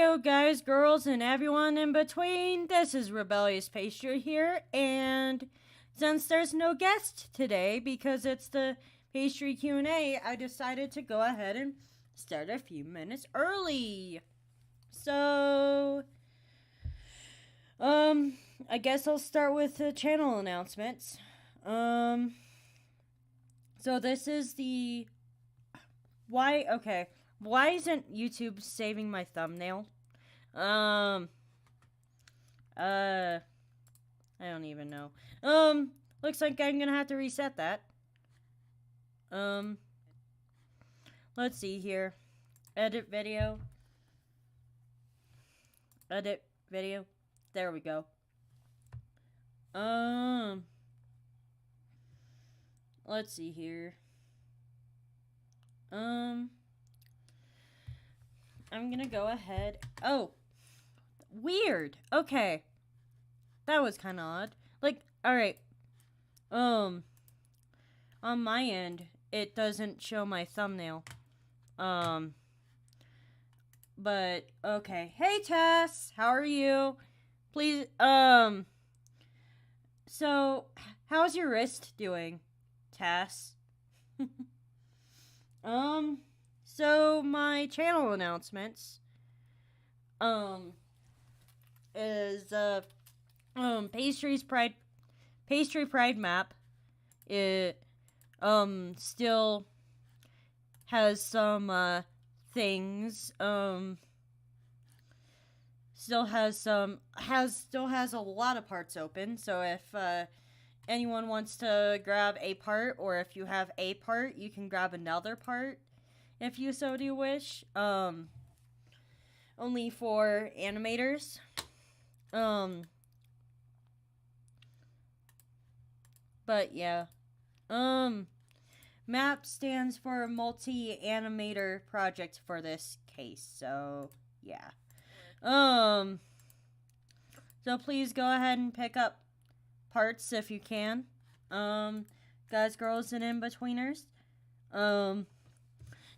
Heyo guys, girls, and everyone in between. This is Rebellious Pastry here, and since there's no guest today because it's the Pastry Q&A, I decided to go ahead and start a few minutes early. So, I guess I'll start with the channel announcements. So this is the... Why isn't YouTube saving my thumbnail? I don't even know. Looks like I'm gonna have to reset that. Let's see here. Edit video. Edit video. There we go. Let's see here. I'm gonna go ahead. Oh, weird. Okay, that was kind of odd. Like, all right. On my end, it doesn't show my thumbnail. But okay. Hey, Tess, how are you? Please. So, how's your wrist doing, Tess? So my channel announcements, is, Pastry Pride map. It, still has some, things, still has a lot of parts open, so if, anyone wants to grab a part, or if you have a part, you can grab another part, if you so do wish. Only for animators. But yeah. MAP stands for Multi-Animator Project for this case, so yeah. So please go ahead and pick up parts if you can. Guys, girls, and in-betweeners.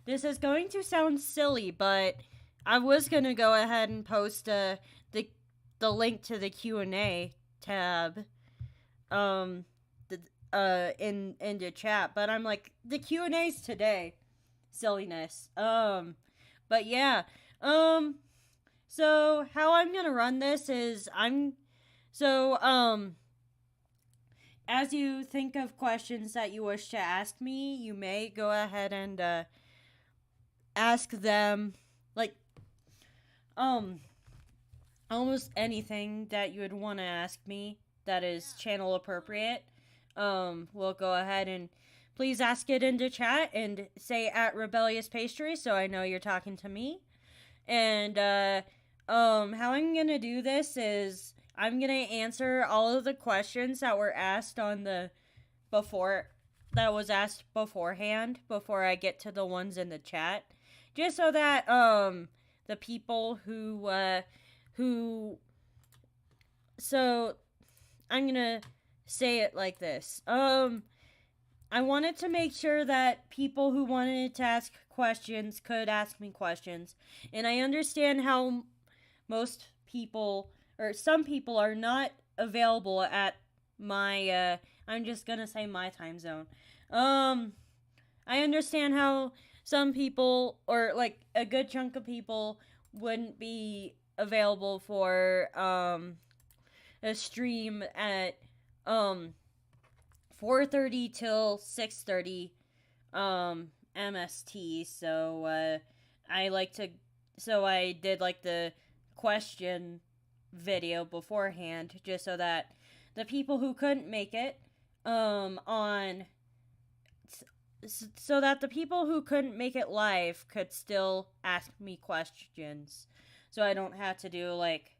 This is going to sound silly, but I was gonna go ahead and post the link to the Q&A tab in the chat, but I'm like, the Q&A's today. Silliness. But yeah. So how I'm gonna run this is as you think of questions that you wish to ask me, you may go ahead and ask them, like, almost anything that you would want to ask me that is channel appropriate. We'll go ahead and please ask it into chat and say @Rebellious Pastry so I know you're talking to me. And, how I'm gonna do this is I'm gonna answer all of the questions that were asked on that was asked beforehand before I get to the ones in the chat. Just so that, the people so I'm gonna say it like this. I wanted to make sure that people who wanted to ask questions could ask me questions. And I understand how most people, or some people, are not available at my, I'm just gonna say my time zone. I understand how some people, or like a good chunk of people, wouldn't be available for, a stream at, 4:30 till 6:30, MST, so, I did, like, the question video beforehand, just so that the people who couldn't make it, live could still ask me questions, so I don't have to do, like,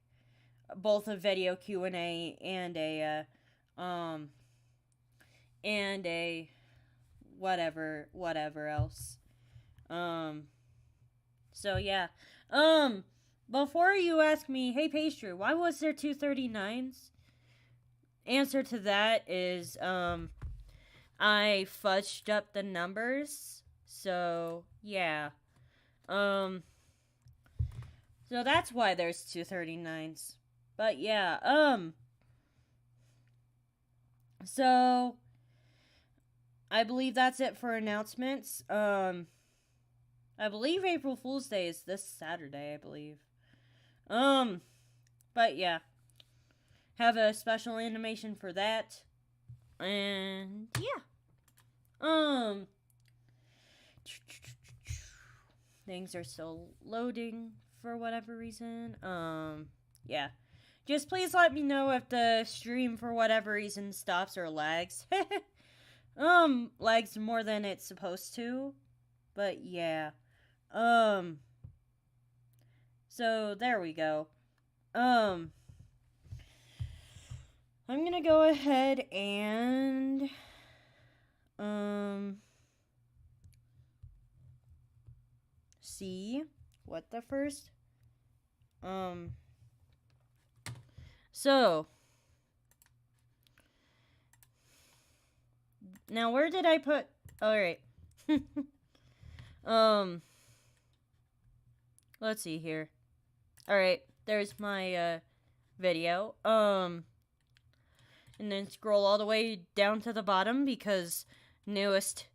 both a video Q&A and a whatever else. So yeah. Before you ask me, hey Pastry, why was there 239s? Answer to that is, I fudged up the numbers, so yeah. So that's why there's 239s. But yeah, so I believe that's it for announcements. I believe April Fool's Day is this Saturday, I believe. But yeah. Have a special animation for that. And yeah. Things are still loading for whatever reason. Yeah. Just please let me know if the stream for whatever reason stops or lags. Lags more than it's supposed to. But yeah. So there we go. I'm gonna go ahead and see what the first so now where did I put alright. Let's see here. Alright, there's my video. And then scroll all the way down to the bottom because newest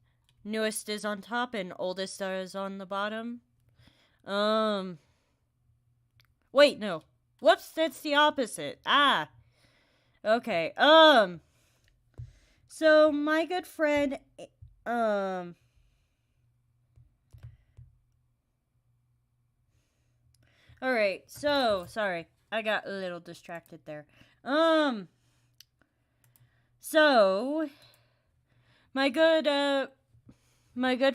is on top and oldest is on the bottom. Wait, no. Whoops, that's the opposite. Ah. Okay. So my good friend Alright, so sorry. I got a little distracted there. So my good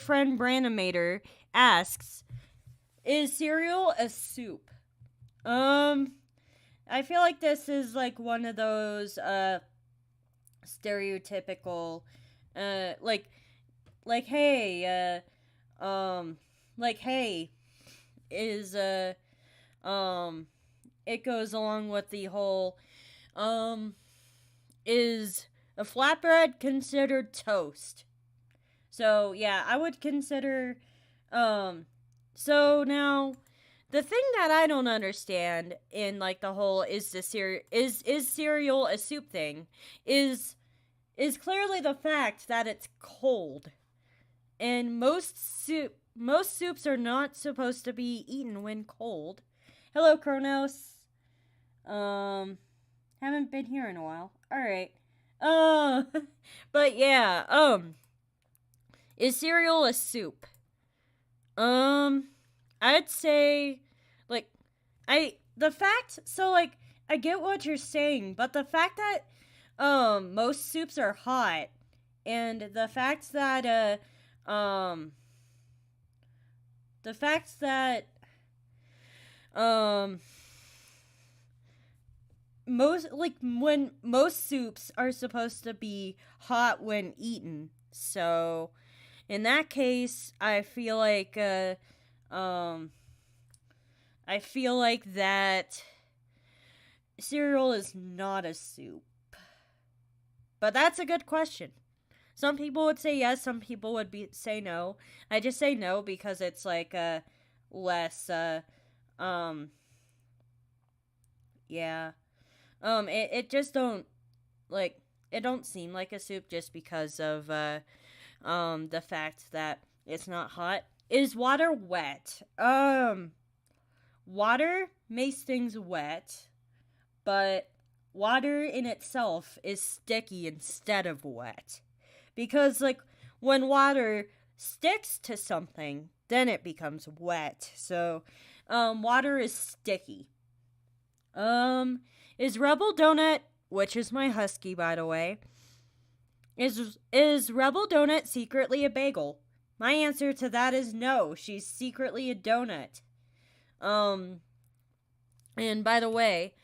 friend Branimator asks, is cereal a soup? I feel like this is like one of those stereotypical like hey is it goes along with the whole is a flatbread considered toast? So yeah, I would consider so now the thing that I don't understand in like the whole is cereal a soup thing is clearly the fact that it's cold. And most soups are not supposed to be eaten when cold. Hello, Kronos. Haven't been here in a while. Alright. But yeah, is cereal a soup? I'd say, like, I get what you're saying, but the fact that, most soups are hot, and the fact that, when most soups are supposed to be hot when eaten, so in that case, I feel like that cereal is not a soup. But that's a good question. Some people would say yes, some people would say no. I just say no because it's like less yeah. It just don't like it don't seem like a soup just because of the fact that it's not hot. Is water wet? Water makes things wet, but water in itself is sticky instead of wet. Because, like, when water sticks to something, then it becomes wet. So, water is sticky. Is Rebel Donut, which is my husky, by the way, is Rebel Donut secretly a bagel? My answer to that is no. She's secretly a donut. And by the way,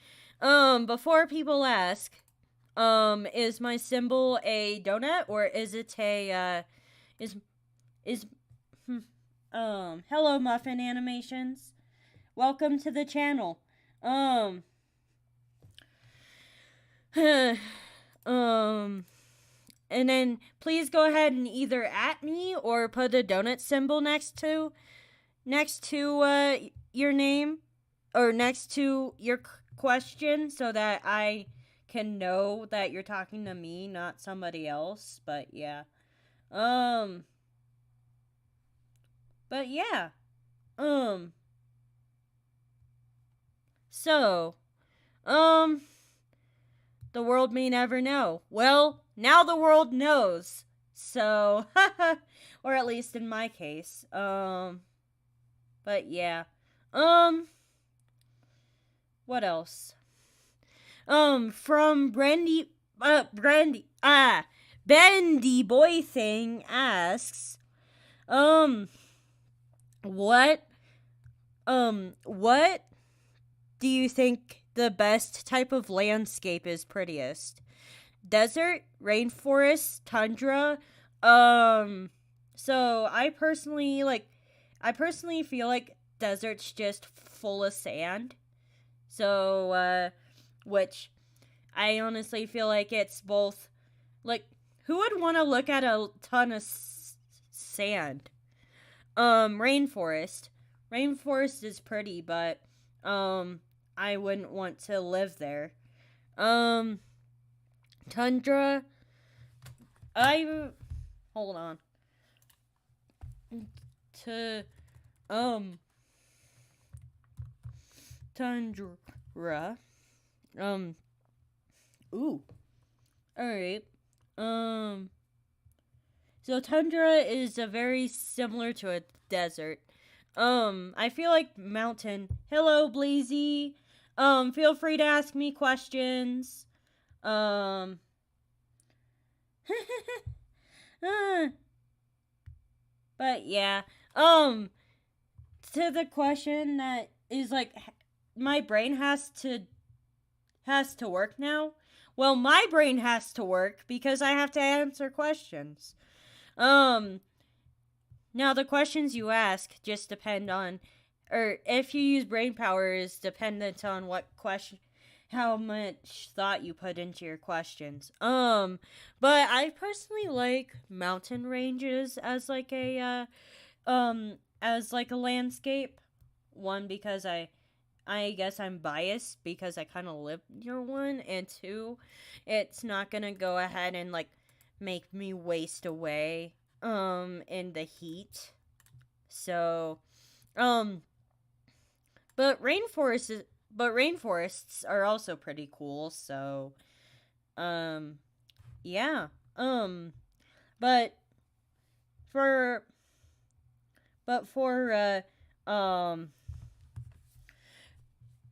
before people ask, is my symbol a donut or is it a, hello Muffin Animations. Welcome to the channel. And then please go ahead and either at me or put a donut symbol next to your name. or next to your question so that I can know that you're talking to me, not somebody else. But yeah. Um but yeah. Um so, um the world may never know. Well, now the world knows. So, or at least in my case. But yeah. Um what else? From Bendy Boy Thing asks, um, what, what do you think the best type of landscape is prettiest? Desert, rainforest, tundra? So I personally feel like desert's just full of sand. So, which I honestly feel like it's both, like, who would want to look at a ton of sand? Rainforest. Rainforest is pretty, but, I wouldn't want to live there. Um, tundra. Hold on. To, um, tundra. Um, ooh. Alright. So tundra is a very similar to a desert. I feel like mountain. Hello, Blazy. Feel free to ask me questions. Um, but yeah. To the question that is like, my brain has to work now. Well, my brain has to work because I have to answer questions. Now the questions you ask just depend on, or if you use brain power is dependent on what question, how much thought you put into your questions. But I personally like mountain ranges as like a landscape. One, because I guess I'm biased because I kind of live near one, and two, it's not gonna go ahead and like make me waste away in the heat. So, um but rainforests are also pretty cool, so um yeah. But for for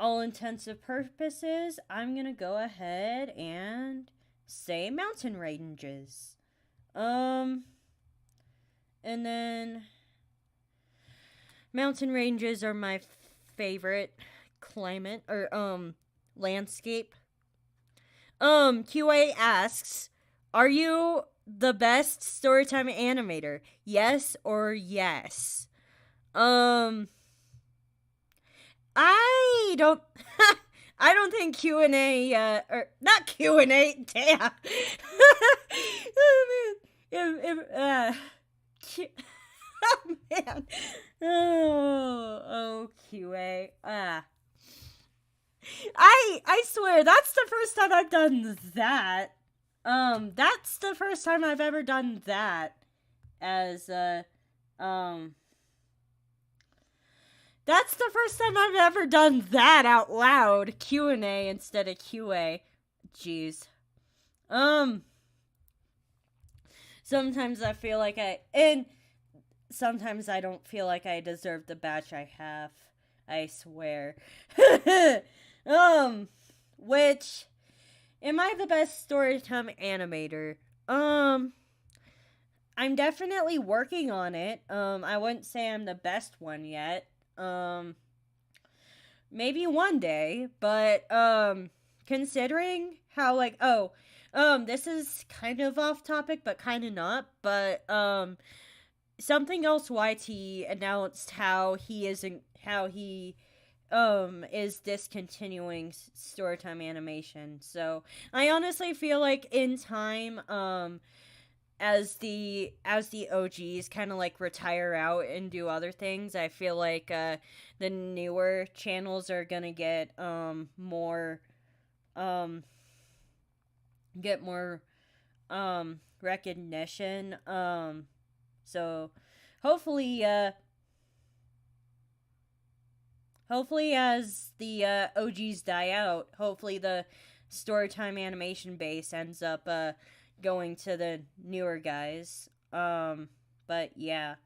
all intensive purposes, I'm gonna go ahead and say mountain ranges. Um, and then mountain ranges are my favorite climate or landscape. QA asks, are you the best storytime animator? Yes or yes? I don't. I don't think Q and A, or not Q and A. Damn. Oh man. Oh man. Oh QA. I swear that's the first time I've done that. That's the first time I've ever done that. As um. That's the first time I've ever done that out loud. Q&A instead of QA. Jeez. Sometimes I feel like and sometimes I don't feel like I deserve the badge I have. I swear. Which, am I the best storytime animator? I'm definitely working on it. I wouldn't say I'm the best one yet. Maybe one day, but considering how this is kind of off topic but kind of not, but something else YT announced how he is discontinuing storytime animation. So I honestly feel like in time as the OGs kind of like retire out and do other things, I feel like the newer channels are gonna more um get more recognition. So hopefully hopefully as the OGs die out, hopefully the Storytime animation base ends up going to the newer guys. But yeah.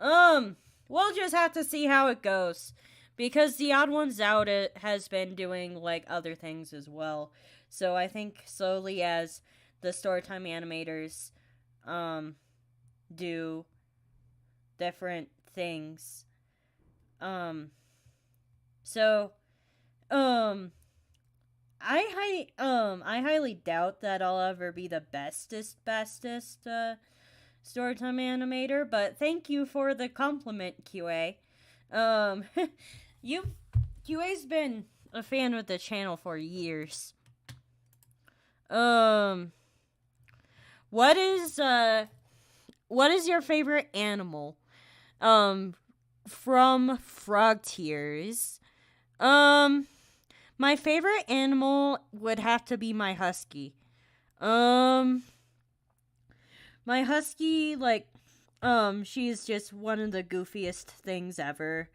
We'll just have to see how it goes. Because the Odd Ones Out it has been doing like other things as well. So I think slowly as the Storytime animators do different things. So um I highly doubt that I'll ever be the bestest Storytime animator, but thank you for the compliment, QA. Um you QA's been a fan of the channel for years. Um what is your favorite animal? From Frog Tears. My favorite animal would have to be my husky. Um, my husky, like, she's just one of the goofiest things ever,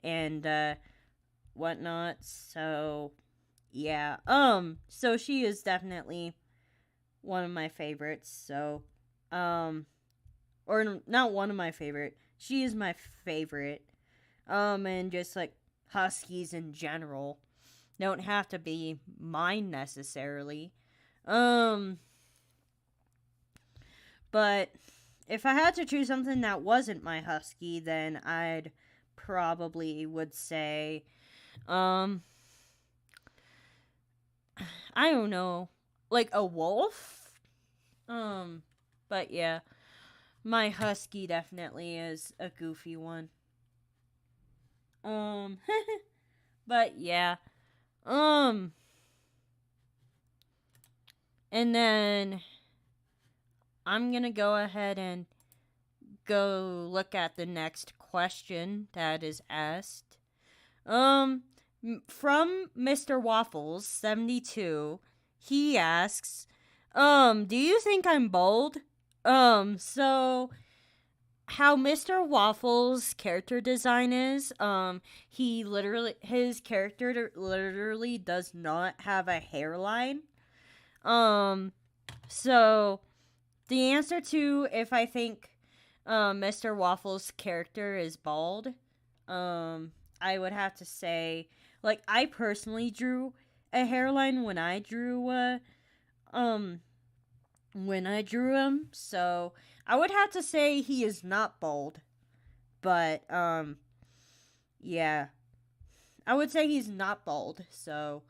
and whatnot. So, yeah. So she is definitely one of my favorites. So, or not one of my favorite. She is my favorite. And just like huskies in general don't have to be mine necessarily. But if I had to choose something that wasn't my husky, then I'd probably would say, I don't know, like a wolf. But yeah, my husky definitely is a goofy one. But yeah. And then I'm gonna go ahead and go look at the next question that is asked. From Mr. Waffles 72, he asks, do you think I'm bold? So how Mr. Waffles' character design is, his character literally does not have a hairline. So the answer to if I think Mr. Waffles' character is bald, I would have to say, like, I personally drew a hairline when I drew him, so I would have to say he is not bald. But yeah. I would say he's not bald. So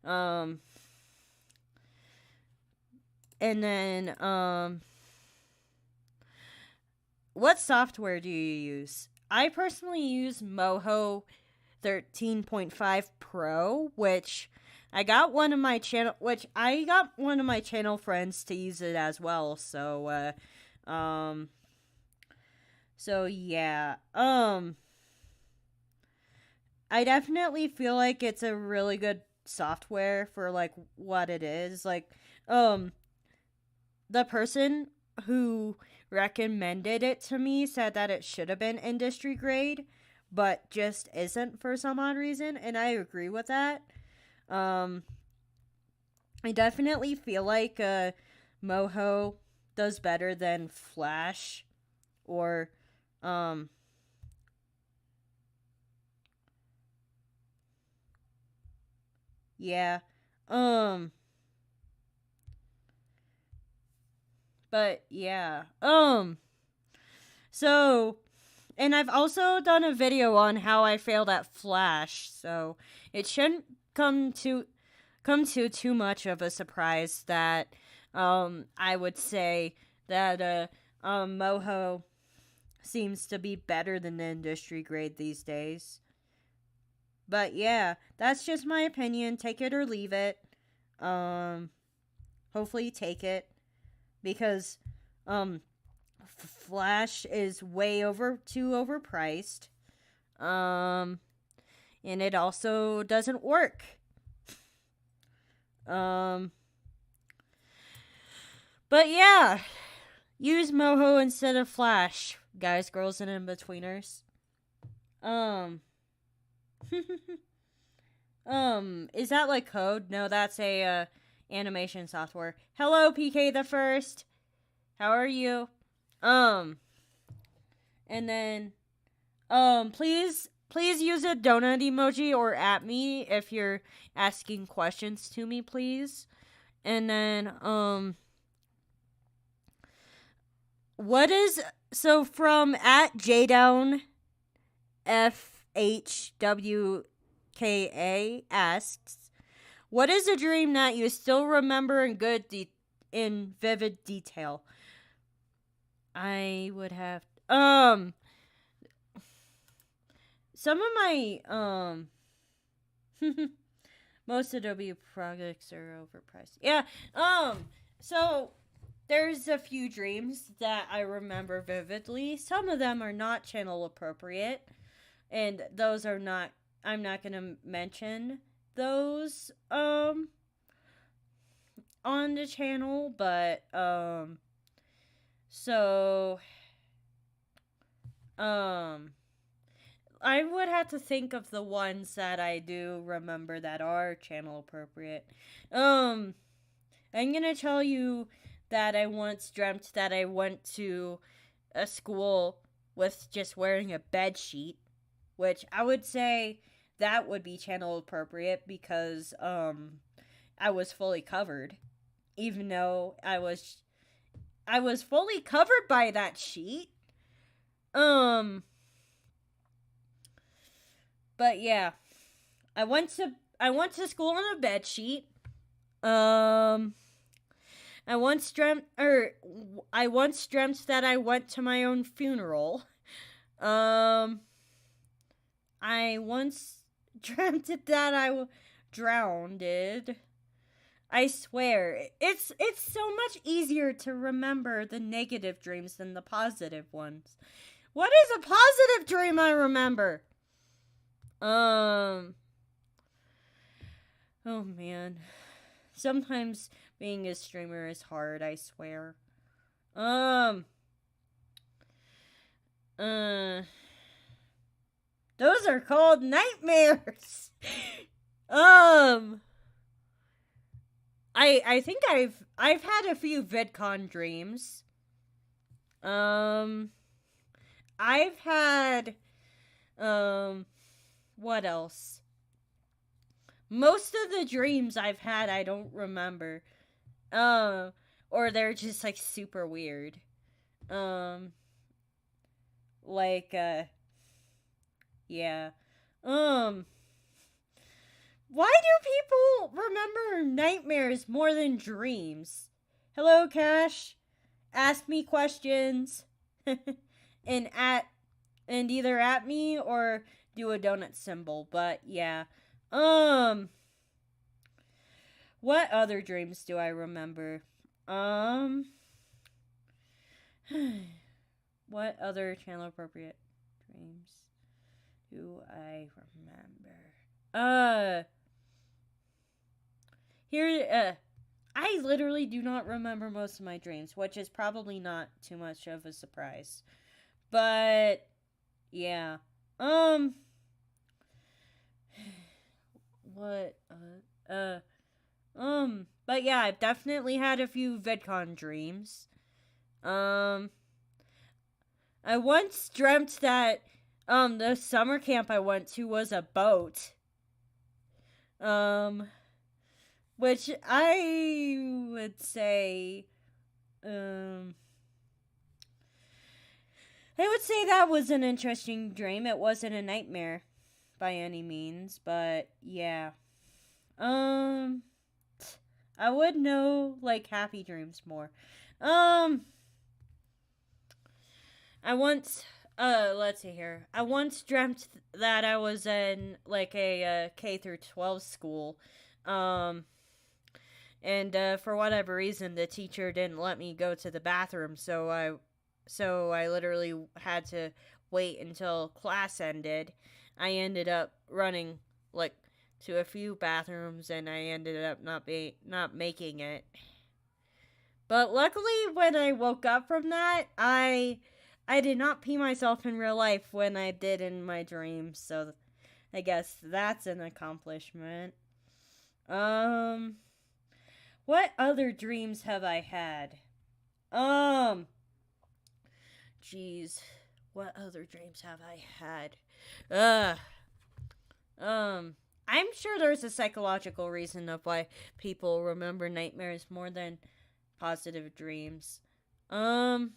and then what software do you use? I personally use Moho 13.5 Pro, which I got one of my channel friends to use it as well. So so yeah. I definitely feel like it's a really good software for like what it is. Like the person who recommended it to me said that it should have been industry grade, but just isn't for some odd reason, and I agree with that. I definitely feel like Moho does better than Flash or yeah. But yeah. So, and I've also done a video on how I failed at Flash, so it shouldn't come to too much of a surprise that I would say that Moho seems to be better than the industry grade these days. But yeah, that's just my opinion. Take it or leave it. Hopefully take it because Flash is too overpriced. And it also doesn't work. But yeah, use Moho instead of Flash, guys, girls, and in-betweeners. Is that like code? No, that's a animation software. Hello, PK the First. How are you? And then, please use a donut emoji or at me if you're asking questions to me, please. And then, from at JDown FHWKA asks, what is a dream that you still remember in vivid detail? I would have, some of my, most Adobe projects are overpriced. Yeah, so there's a few dreams that I remember vividly. Some of them are not channel appropriate, and those are not, I'm not going to mention those, on the channel, but, I would have to think of the ones that I do remember that are channel appropriate. I'm gonna tell you that I once dreamt that I went to a school with just wearing a bed sheet, which I would say that would be channel appropriate because, I was fully covered, even though I was fully covered by that sheet. But yeah, I went to school on a bed sheet. I once dreamt that I went to my own funeral. I once dreamt that I drowned. I swear, it's so much easier to remember the negative dreams than the positive ones. What is a positive dream I remember? Oh man. Sometimes being a streamer is hard, I swear. Those are called nightmares. I think I've had a few VidCon dreams. I've had, what else? Most of the dreams I've had, I don't remember. Or they're just, like, super weird. Yeah. Why do people remember nightmares more than dreams? Hello, Cash. Ask me questions. and either at me or do a donut symbol. But yeah. What other dreams do I remember? What other channel appropriate dreams do I remember? I literally do not remember most of my dreams, which is probably not too much of a surprise. But yeah. But yeah, I've definitely had a few VidCon dreams. I once dreamt that, the summer camp I went to was a boat. Which I would say, I would say that was an interesting dream. It wasn't a nightmare by any means, but yeah. I would know, like, happy dreams more. I once, let's see here. I once dreamt that I was in, like, a K through 12 school. And for whatever reason, the teacher didn't let me go to the bathroom, so I literally had to wait until class ended. I ended up running like to a few bathrooms, and I ended up not making it. But luckily, when I woke up from that, I did not pee myself in real life when I did in my dreams. So I guess that's an accomplishment. What other dreams have I had? Jeez, what other dreams have I had? I'm sure there's a psychological reason of why people remember nightmares more than positive dreams. But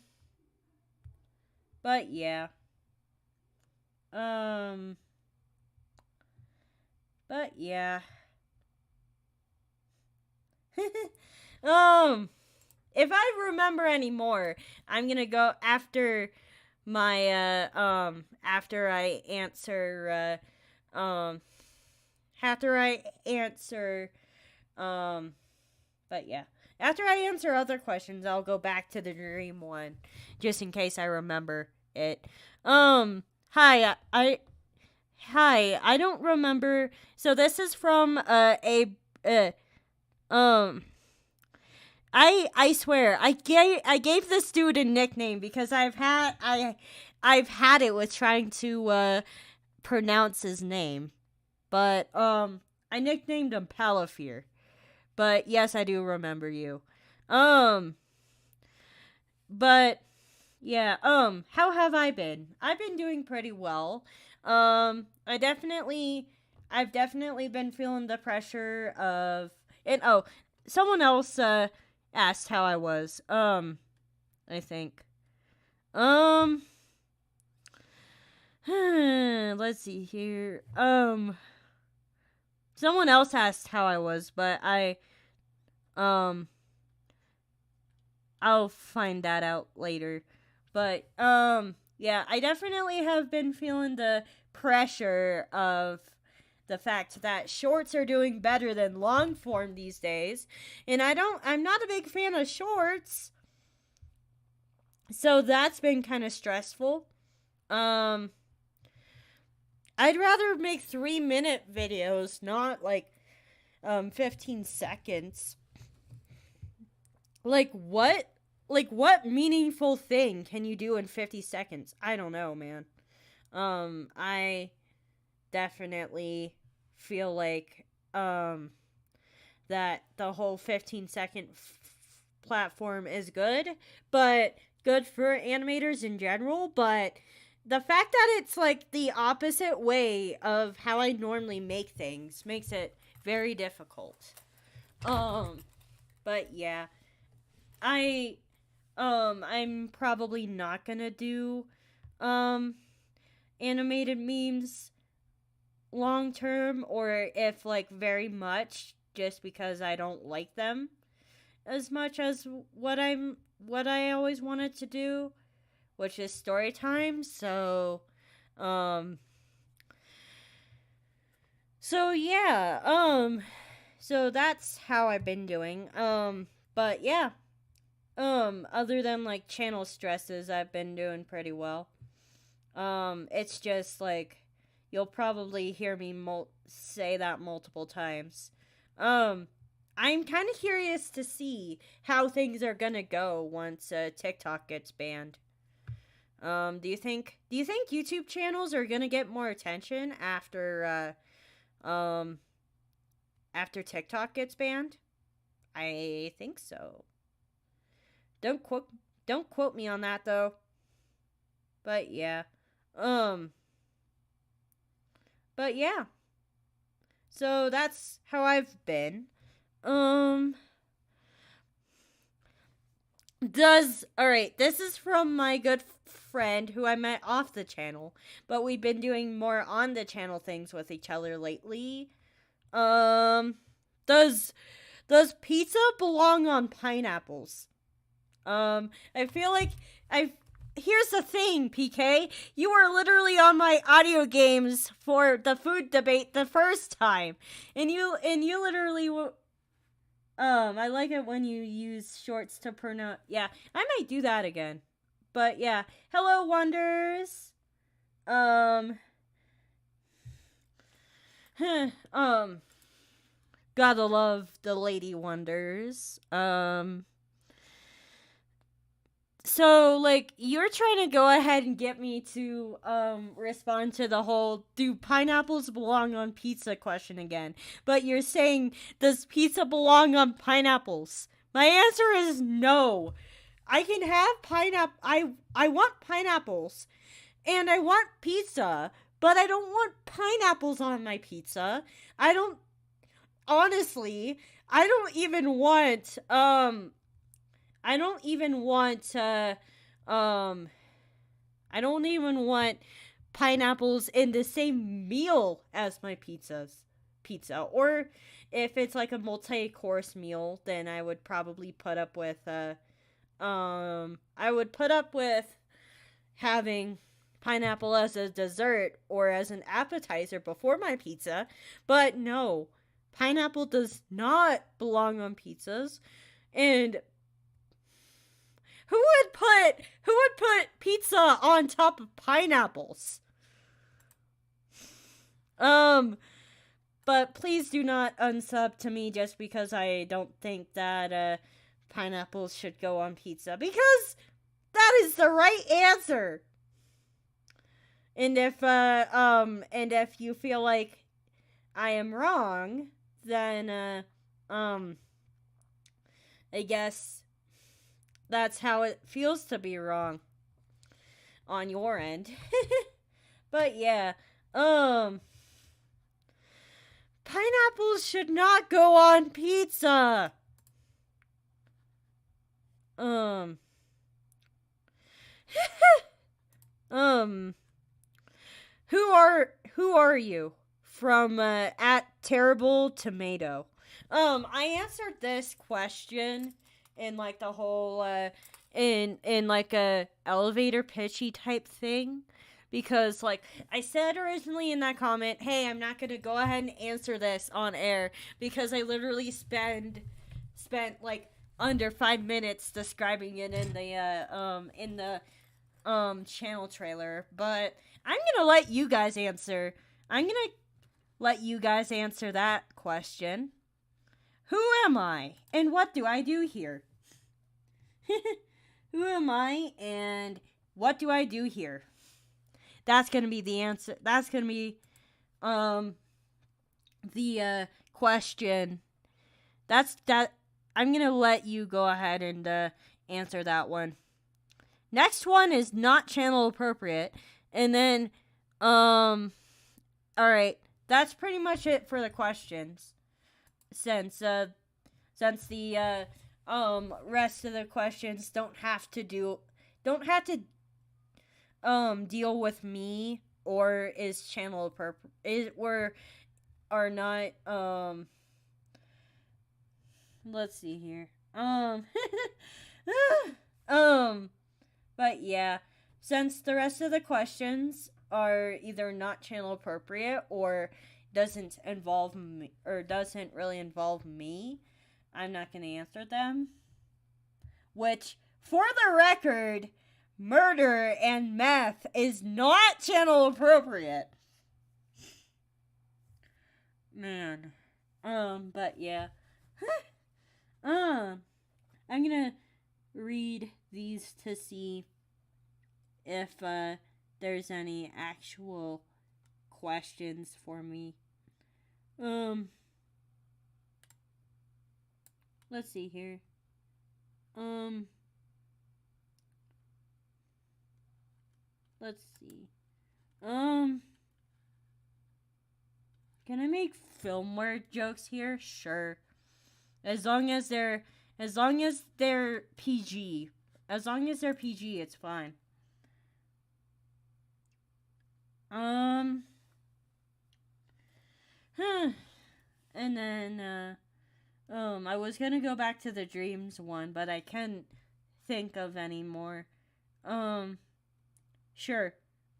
yeah. Um, but yeah. If I remember any more, I'm gonna go after my after I answer after I answer but yeah. After I answer other questions, I'll go back to the dream one just in case I remember it. Hi, I don't remember. So this is from um I swear I gave this dude a nickname because I've had it with trying to pronounce his name. But I nicknamed him Palafear. But yes, I do remember you. But yeah, how have I been? I've been doing pretty well. I've definitely been feeling the pressure of and someone else asked how I was. I think. Let's see here. Someone else asked how I was, but I'll find that out later. But yeah, I definitely have been feeling the pressure of the fact that shorts are doing better than long form these days. And I'm not a big fan of shorts. So that's been kind of stressful. I'd rather make 3-minute videos, not like 15 seconds. Like what meaningful thing can you do in 50 seconds? I don't know, man. I definitely feel like that the whole 15-second platform is good, but good for animators in general, but the fact that it's like the opposite way of how I normally make things makes it very difficult. But yeah, I'm probably not gonna do animated memes long term, or if like very much, just because I don't like them as much as what I always wanted to do, which is story time. So yeah, so that's how I've been doing. But yeah, other than like channel stresses, I've been doing pretty well. It's just like you'll probably hear me say that multiple times. I'm kind of curious to see how things are gonna go once TikTok gets banned. Do you think YouTube channels are gonna get more attention after TikTok gets banned? I think so. Don't quote me on that though. But yeah. But yeah. So that's how I've been. Alright, this is from my good friend who I met off the channel, but we've been doing more on the channel things with each other lately. Does pizza belong on pineapples? I feel like here's the thing, PK. You were literally on my Audiogames for the food debate the first time, and you literally I like it when you use shorts to pronounce. Yeah, I might do that again. But yeah, hello wonders. Um, um, gotta love the lady wonders. So like you're trying to go ahead and get me to respond to the whole do pineapples belong on pizza question again. But you're saying does pizza belong on pineapples? My answer is no. I can have pineapple I want pineapples and I want pizza, but I don't want pineapples on my pizza. I don't honestly, I don't even want I don't even want um I don't even want pineapples in the same meal as my pizza. Or if it's like a multi-course meal, then I would probably put up with I would put up with having pineapple as a dessert or as an appetizer before my pizza. But no, pineapple does not belong on pizzas. And who would put pizza on top of pineapples? But please do not unsub to me just because I don't think that pineapples should go on pizza, because that is the right answer. And if you feel like I am wrong, then I guess that's how it feels to be wrong on your end. But yeah, pineapples should not go on pizza. Um um who are you? From at Terrible Tomato. I answered this question in like the whole in like a elevator pitchy type thing, because like I said originally in that comment, hey, I'm not gonna go ahead and answer this on air because I literally spent like under 5 minutes describing it in the channel trailer. But I'm gonna let you guys answer. I'm gonna let you guys answer that question. Who am I and what do I do here? Who am I and what do I do here? That's gonna be the answer. That's gonna be the question. That's that. I'm gonna let you go ahead and answer that one. Next one is not channel appropriate, and then all right, that's pretty much it for the questions. Since the rest of the questions don't have to deal with me or is channel appropriate are not let's see here. But yeah, since the rest of the questions are either not channel appropriate or doesn't really involve me, I'm not going to answer them. Which, for the record, murder and meth is not channel appropriate. Man. But yeah. I'm gonna read these to see if there's any actual questions for me. Let's see here. Let's see. Can I make film word jokes here? Sure. As long as they're PG. As long as they're PG, it's fine. And then I was gonna go back to the dreams one, but I can't think of any more. Sure.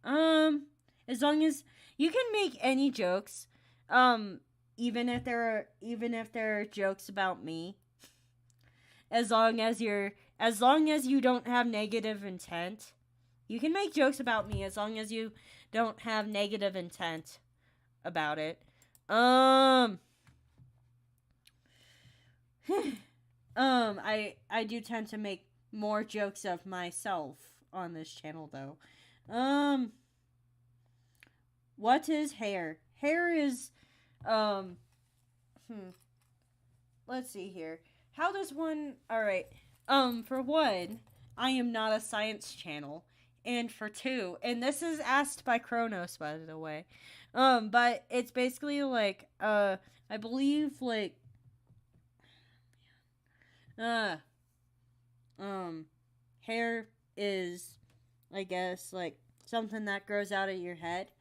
As long as you can make any jokes, even if there are jokes about me, as long as you don't have negative intent. You can make jokes about me as long as you don't have negative intent about it. I do tend to make more jokes of myself on this channel though. What is hair? Hair is let's see here. How does one alright. For one, I am not a science channel. And for two, and this is asked by Kronos, by the way. But it's basically like, I believe like hair is, I guess, like something that grows out of your head.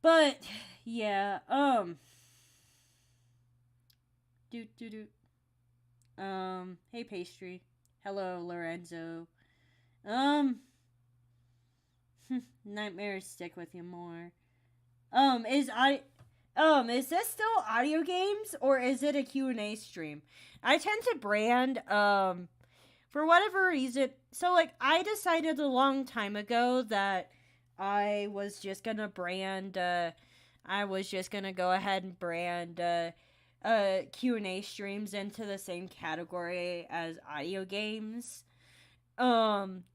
But yeah, hey Pastry. Hello, Lorenzo. Nightmares stick with you more. Is this still audio games or is it a Q&A stream? I tend to brand, for whatever reason. So, like, I decided a long time ago that I was just gonna brand, I was just gonna go ahead and brand, Q&A streams into the same category as audio games.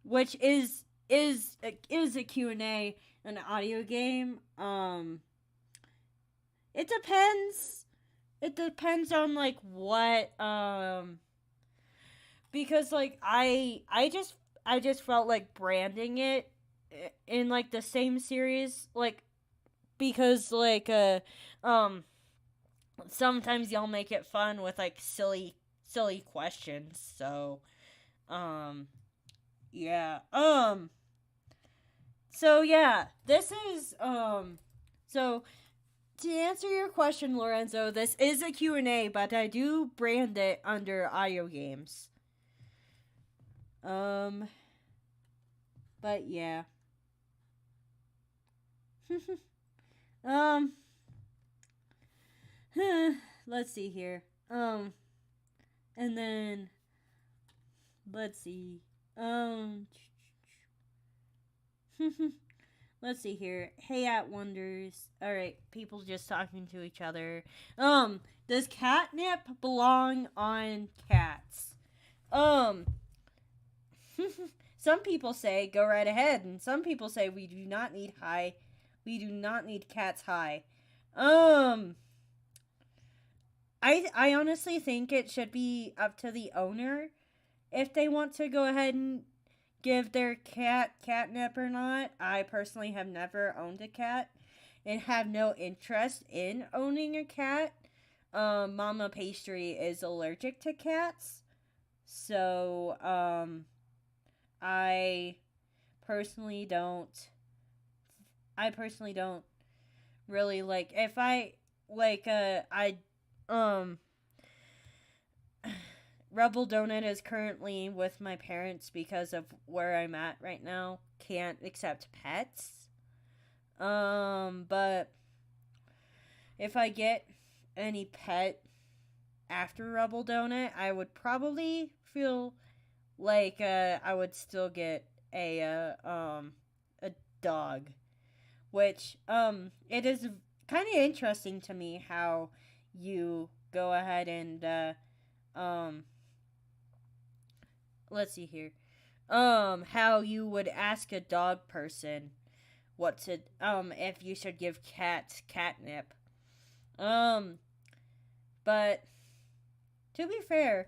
Which is a Q&A an audio game. It depends. It depends on like what because like I just felt like branding it in like the same series, like because like sometimes y'all make it fun with like silly questions. So yeah. So yeah, this is so to answer your question, Lorenzo, this is a Q&A, but I do brand it under audio games. But yeah. Let's see here. And then let's see. Let's see here. Hey at Wonders. Alright, people just talking to each other. Does catnip belong on cats? Some people say go right ahead, and some people say we do not need cats high. I honestly think it should be up to the owner if they want to go ahead and give their cat catnip or not. I personally have never owned a cat and have no interest in owning a cat. Mama Pastry is allergic to cats. So, I personally don't really like, if I, like, Rebel Donut is currently with my parents because of where I'm at right now. Can't accept pets. But if I get any pet after Rebel Donut, I would probably feel like I would still get a dog, which it is kind of interesting to me how you go ahead and let's see here. How you would ask a dog person what to if you should give cats catnip. But to be fair,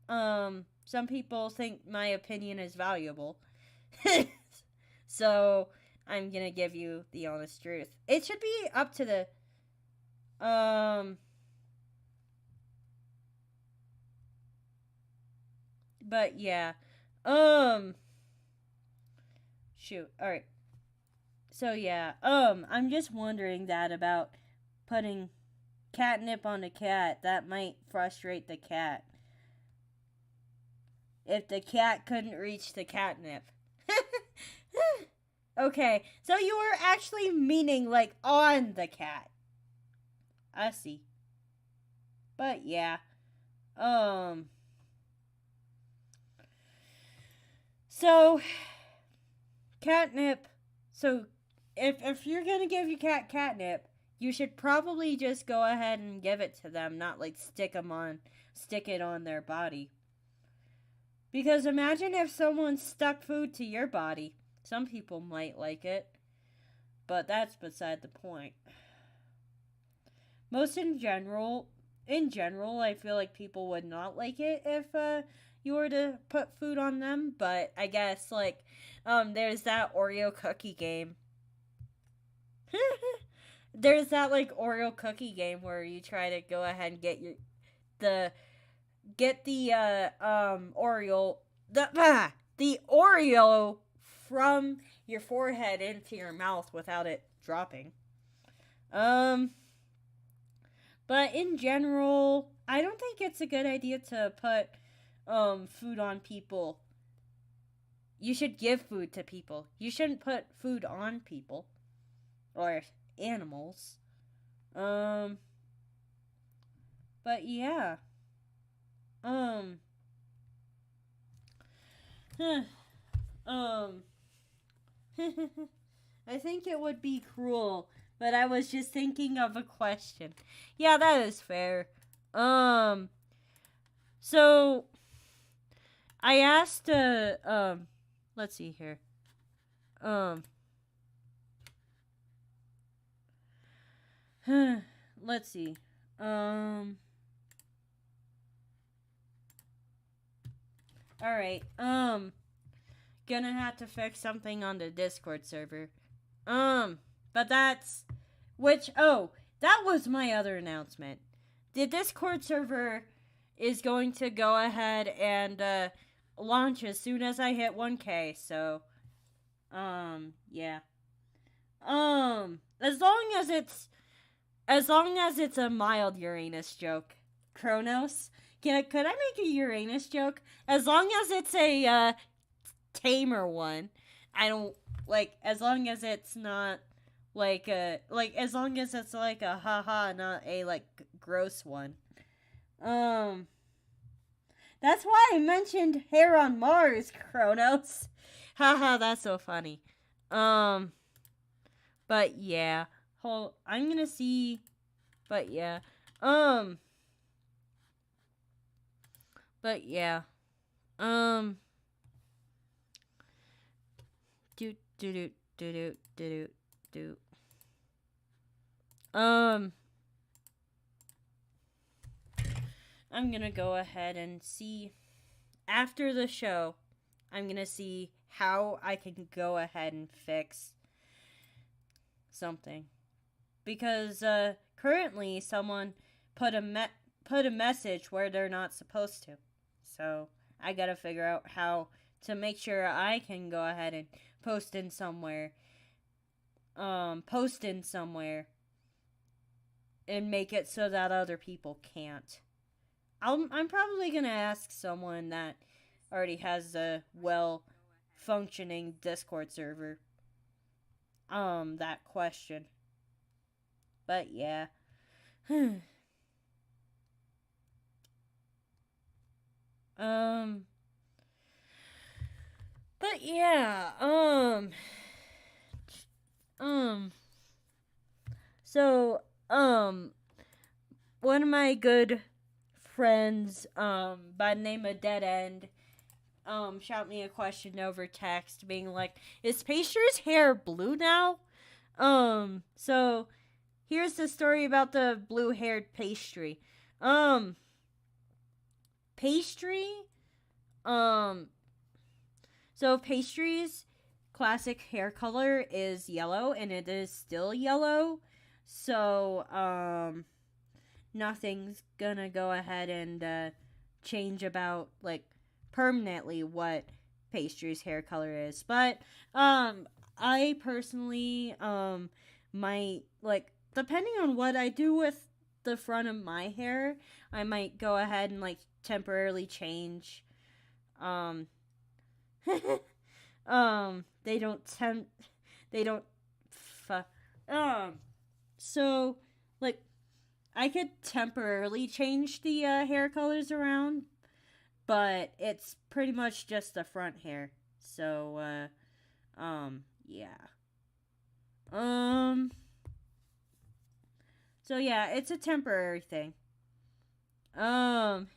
some people think my opinion is valuable. So I'm gonna give you the honest truth. It should be up to the but yeah. Shoot. Alright. So yeah. I'm just wondering that about putting catnip on a cat. That might frustrate the cat. If the cat couldn't reach the catnip. Okay. So you were actually meaning like on the cat. I see. But yeah. Um so catnip. So if you're gonna give your cat catnip, you should probably just go ahead and give it to them, not like stick it on their body. Because imagine if someone stuck food to your body. Some people might like it, but that's beside the point. Most in general, I feel like people would not like it if you were to put food on them. But I guess like there's that Oreo cookie game. There's that like Oreo cookie game where you try to go ahead and the Oreo the Oreo from your forehead into your mouth without it dropping. Um but in general, I don't think it's a good idea to put food on people. You should give food to people. You shouldn't put food on people or animals. Um but yeah. Um um I think it would be cruel, but I was just thinking of a question. Yeah, that is fair. Um so I asked let's see here. Um let's see. All right. Gonna have to fix something on the Discord server. But that's that was my other announcement. The Discord server is going to go ahead and launch as soon as I hit 1K. So, yeah. As long as it's a mild Uranus joke, Kronos. Could I make a Uranus joke? As long as it's a tamer one. I don't like as long as it's not as long as it's like a haha, not a like gross one. That's why I mentioned hair on Mars, Kronos. Haha, that's so funny. But yeah. I'm gonna see. But yeah. But yeah. Um. Do do do do do do do. I'm gonna go ahead and see after the show. I'm gonna see how I can go ahead and fix something because currently someone put a message where they're not supposed to. So I gotta figure out how to make sure I can go ahead and post in somewhere and make it so that other people can't. I'm probably gonna ask someone that already has a well functioning Discord server that question. But yeah. But yeah, so, one of my good friends, by the name of Dead End, shot me a question over text being like, is Pastry's hair blue now? So, here's the story about the blue-haired Pastry. Pastry, so Pastry's classic hair color is yellow, and it is still yellow. So, nothing's gonna go ahead and change about like permanently what Pastry's hair color is. But I personally might like depending on what I do with the front of my hair, I might go ahead and like temporarily change they don't they don't so like I could temporarily change the hair colors around, but it's pretty much just the front hair. So, yeah. Um, so yeah, it's a temporary thing. Um,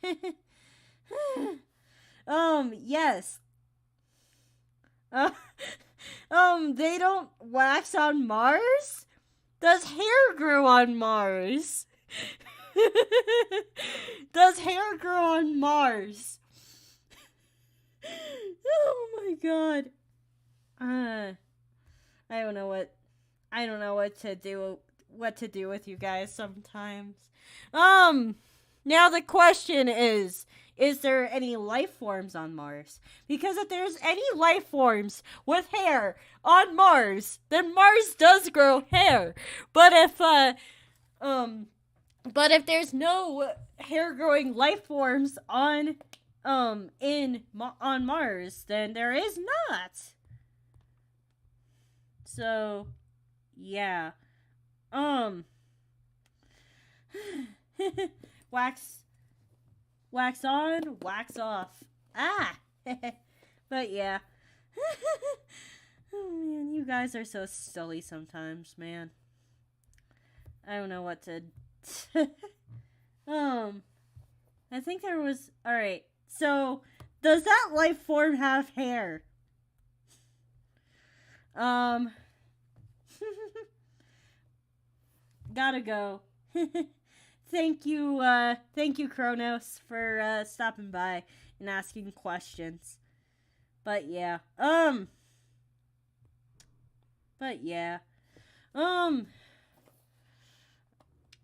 yes. Uh, they don't wax on Mars? Does hair grow on Mars? Does hair grow on Mars? Oh my god. I don't know what to do with you guys sometimes. Now the question is there any life forms on Mars? Because if there's any life forms with hair on Mars, then Mars does grow hair. But if there's no hair growing life forms on Mars, then there is not. So, yeah. wax on, wax off. Ah. But yeah. Oh man, you guys are so silly sometimes, man. I don't know what to I think there was alright. So, does that life form have hair? Gotta go. Thank you, Kronos, for stopping by and asking questions. But yeah,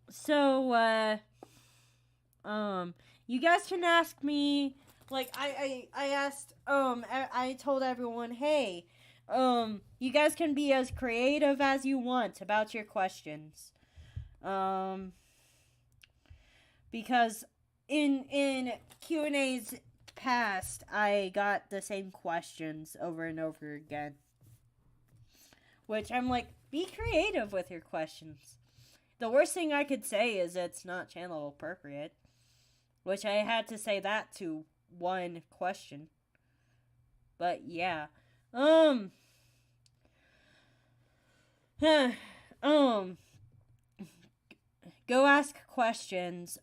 so you guys can ask me. Like I asked. I told everyone, hey, you guys can be as creative as you want about your questions. Because in Q&As past, I got the same questions over and over again. Which I'm like, be creative with your questions. The worst thing I could say is it's not channel appropriate. Which I had to say that to one question. But yeah. Go ask questions.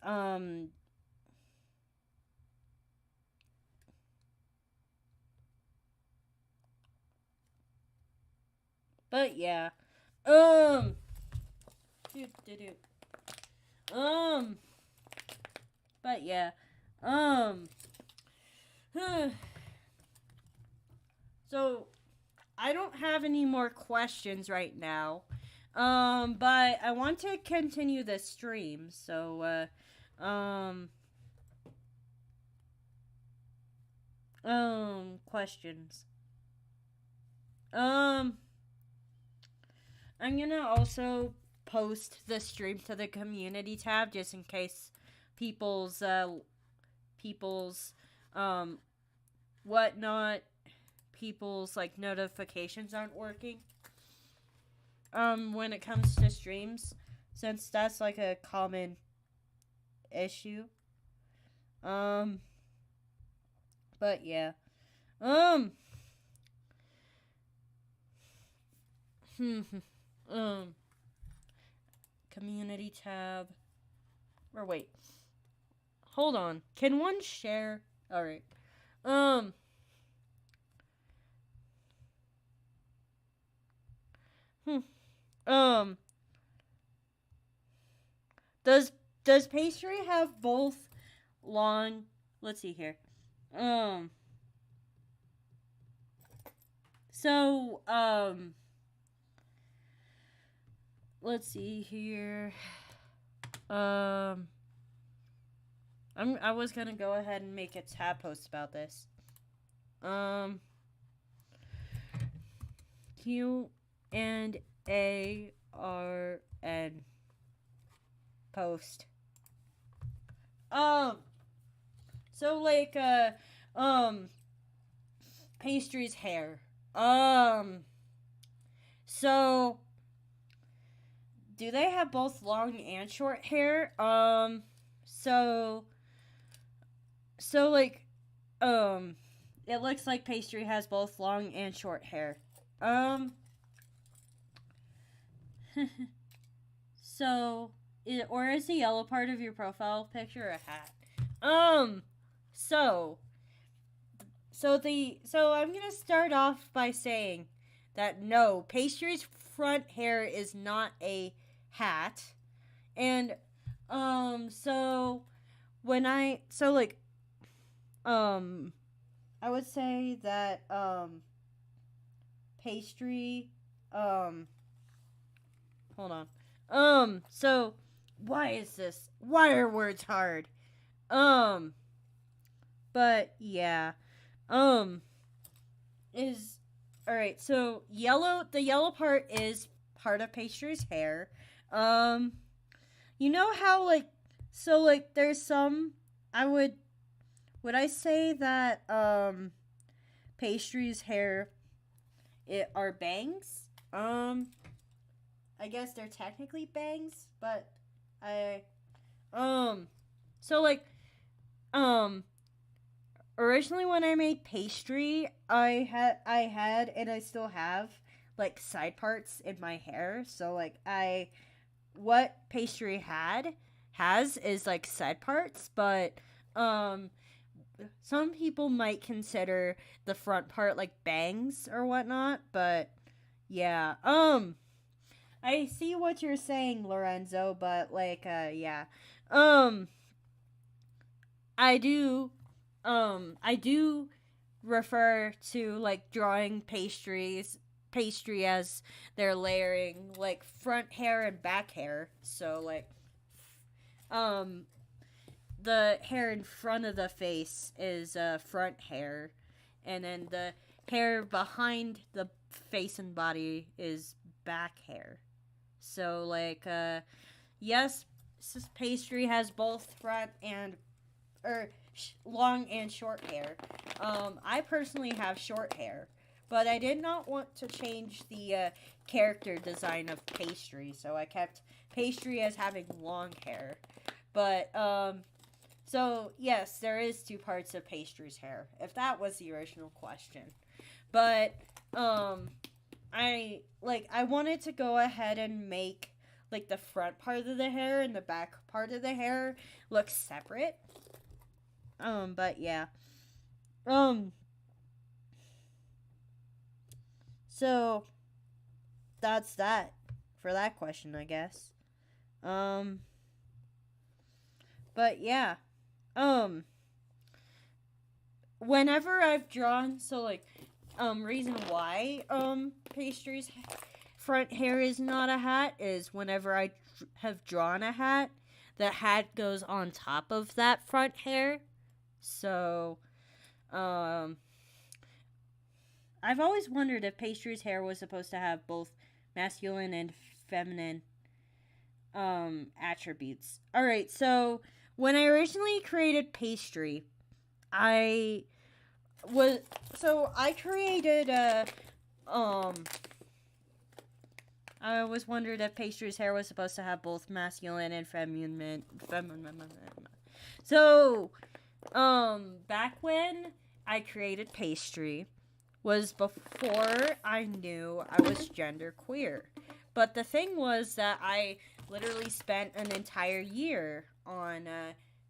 But yeah. But yeah. So I don't have any more questions right now. But I want to continue the stream, so questions. I'm gonna also post the stream to the community tab just in case people's whatnot, people's like notifications aren't working. When it comes to streams, since that's like a common issue. But yeah. Community tab. Or wait. Hold on. Can one share? Alright. Does Pastry have both long? Let's see here. So let's see here. I was gonna go ahead and make a tab post about this. Q&ARN post. So like Pastry's hair. So do they have both long and short hair? So like, it looks like Pastry has both long and short hair. So, or is the yellow part of your profile picture a hat? So, so I'm gonna start off by saying that no, Pastry's front hair is not a hat, and so when I would say that Pastry, hold on, so why is this? Why are words hard? But yeah, um, is all right. So the yellow part is part of Pastry's hair. Um, you know how there's some. Would I say that Pastry's hair are bangs? I guess they're technically bangs, but I so originally when I made Pastry, I had and I still have like side parts in my hair. So what Pastry has is like side parts, but some people might consider the front part like bangs or whatnot, but yeah. I see what you're saying, Lorenzo, but yeah. Um I do refer to like drawing pastry as they're layering like front hair and back hair. So um the hair in front of the face is front hair, and then the hair behind the face and body is back hair. So yes, Pastry has both front and long and short hair. I personally have short hair, but I did not want to change the character design of Pastry, so I kept Pastry as having long hair. But so yes, there is two parts of Pastry's hair, if that was the original question. But I wanted to go ahead and make like the front part of the hair and the back part of the hair look separate. But yeah. So that's that for that question, I guess. Um but yeah. Um Whenever I've drawn reason why Pastry's front hair is not a hat is whenever I have drawn a hat, the hat goes on top of that front hair. So I've always wondered if Pastry's hair was supposed to have both masculine and feminine attributes. All right, so when I originally created Pastry, I created a I always wondered if Pastry's hair was supposed to have both masculine and feminine. So, back when I created Pastry was before I knew I was gender queer. But the thing was that I literally spent an entire year on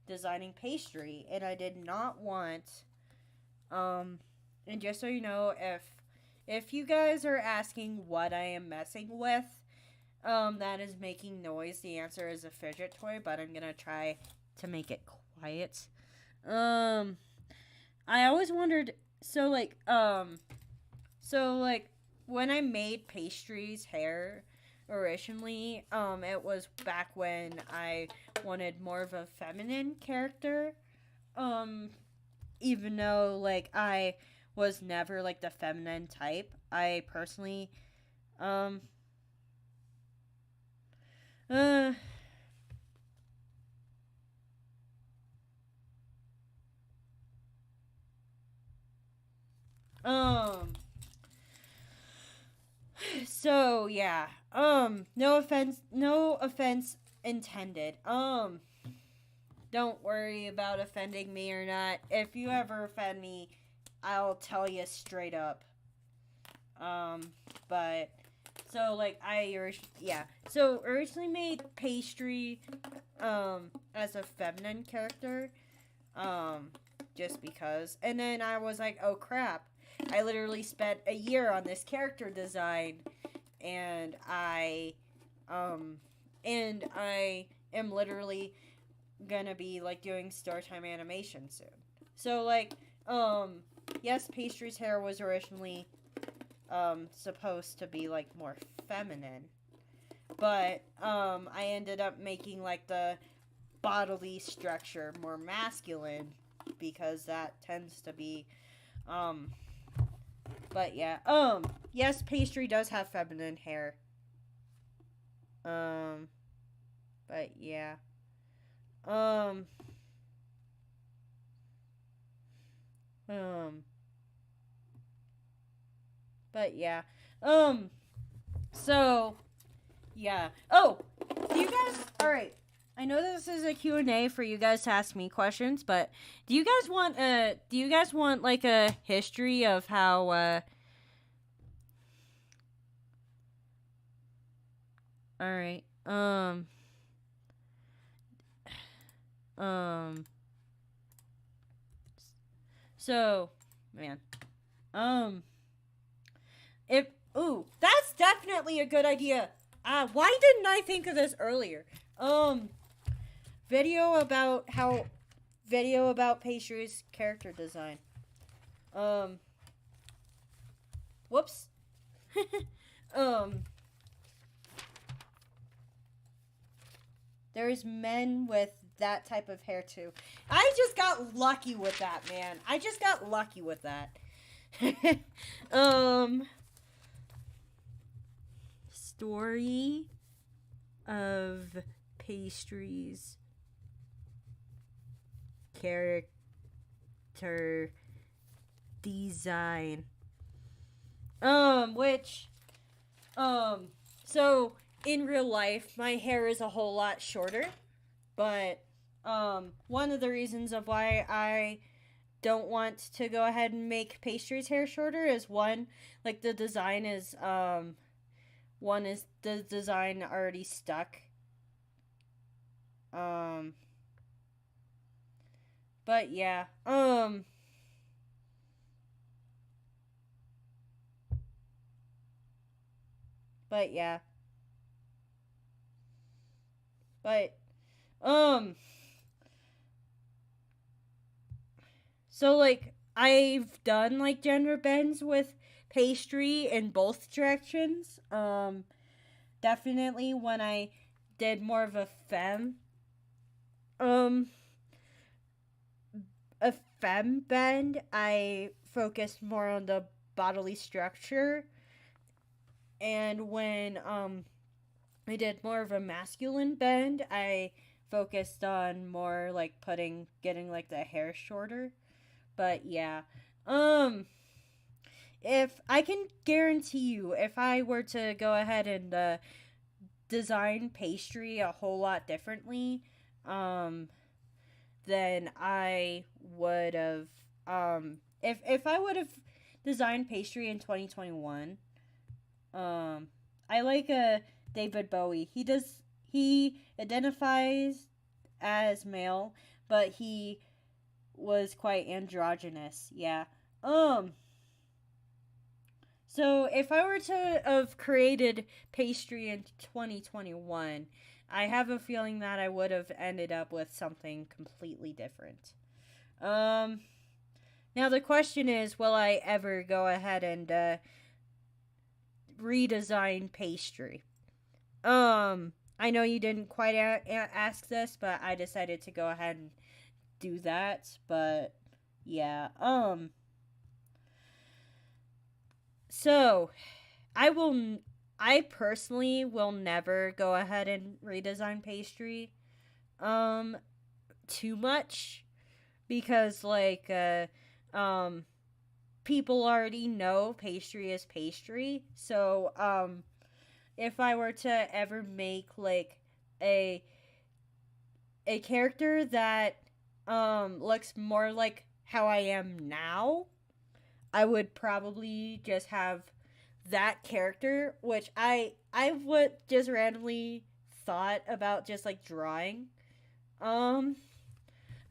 designing Pastry, and I did not want and just so you know, if you guys are asking what I am messing with, that is making noise, the answer is a fidget toy, but I'm gonna try to make it quiet. I always wondered, when I made Pastry's hair originally, it was back when I wanted more of a feminine character, even though I was never the feminine type. I personally uh um so yeah. no offense intended. Don't worry about offending me or not. If you ever offend me, I'll tell you straight up. But so like so originally made Pastry as a feminine character, just because, and then I was like, oh crap, I literally spent a year on this character design, and I am literally gonna be like doing story time animation soon. So like yes, Pastry's hair was originally supposed to be like more feminine, but I ended up making like the bodily structure more masculine because that tends to be but yeah, yes, Pastry does have feminine hair, but yeah, um um but yeah, um so yeah. Oh, do you guys? All right. I know this is a Q&A for you guys to ask me questions, but do you guys want like a history of how all right. Um so, man. If that's definitely a good idea. Why didn't I think of this earlier? Video about Pastry's character design. Whoops. um, there's men with that type of hair too. I just got lucky with that, man. I just got lucky with that. Story of Pastry's character design. So in real life, my hair is a whole lot shorter, but one of the reasons of why I don't want to go ahead and make Pastry's hair shorter is one, like the design is one is the design already stuck. But yeah, but yeah, but so like I've done like gender bends with Pastry in both directions. Definitely when I did more of um a femme bend, I focused more on the bodily structure, and when I did more of a masculine bend, I focused on more like getting like the hair shorter. But yeah, if I can guarantee you, if I were to go ahead and design Pastry a whole lot differently, than I would have. If I would have designed Pastry in 2021, I like David Bowie. He identifies as male, but he was quite androgynous. Yeah. So if I were to have created Pastry in 2021, I have a feeling that I would have ended up with something completely different. Now the question is, will I ever go ahead and redesign Pastry? I know you didn't quite ask this, but I decided to go ahead and do that. But yeah, so I personally will never go ahead and redesign Pastry too much, because like people already know Pastry is Pastry. So if I were to ever make like a a character that looks more like how I am now, I would probably just have that character, which I would just randomly thought about just like drawing. Um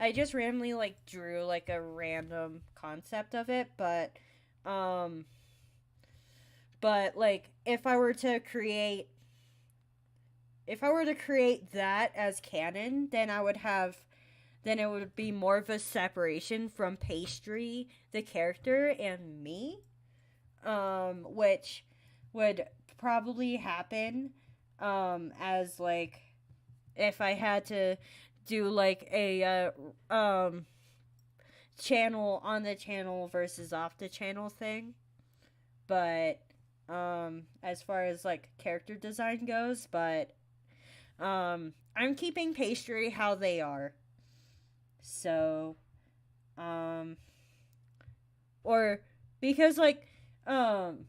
I just randomly like drew like a random concept of it, um but like if I were to create that as canon, then it would be more of a separation from Pastry, the character, and me, which would probably happen, as like if I had to do like a channel on the channel versus off the channel thing. But as far as like character design goes, but I'm keeping Pastry how they are. So um or because like um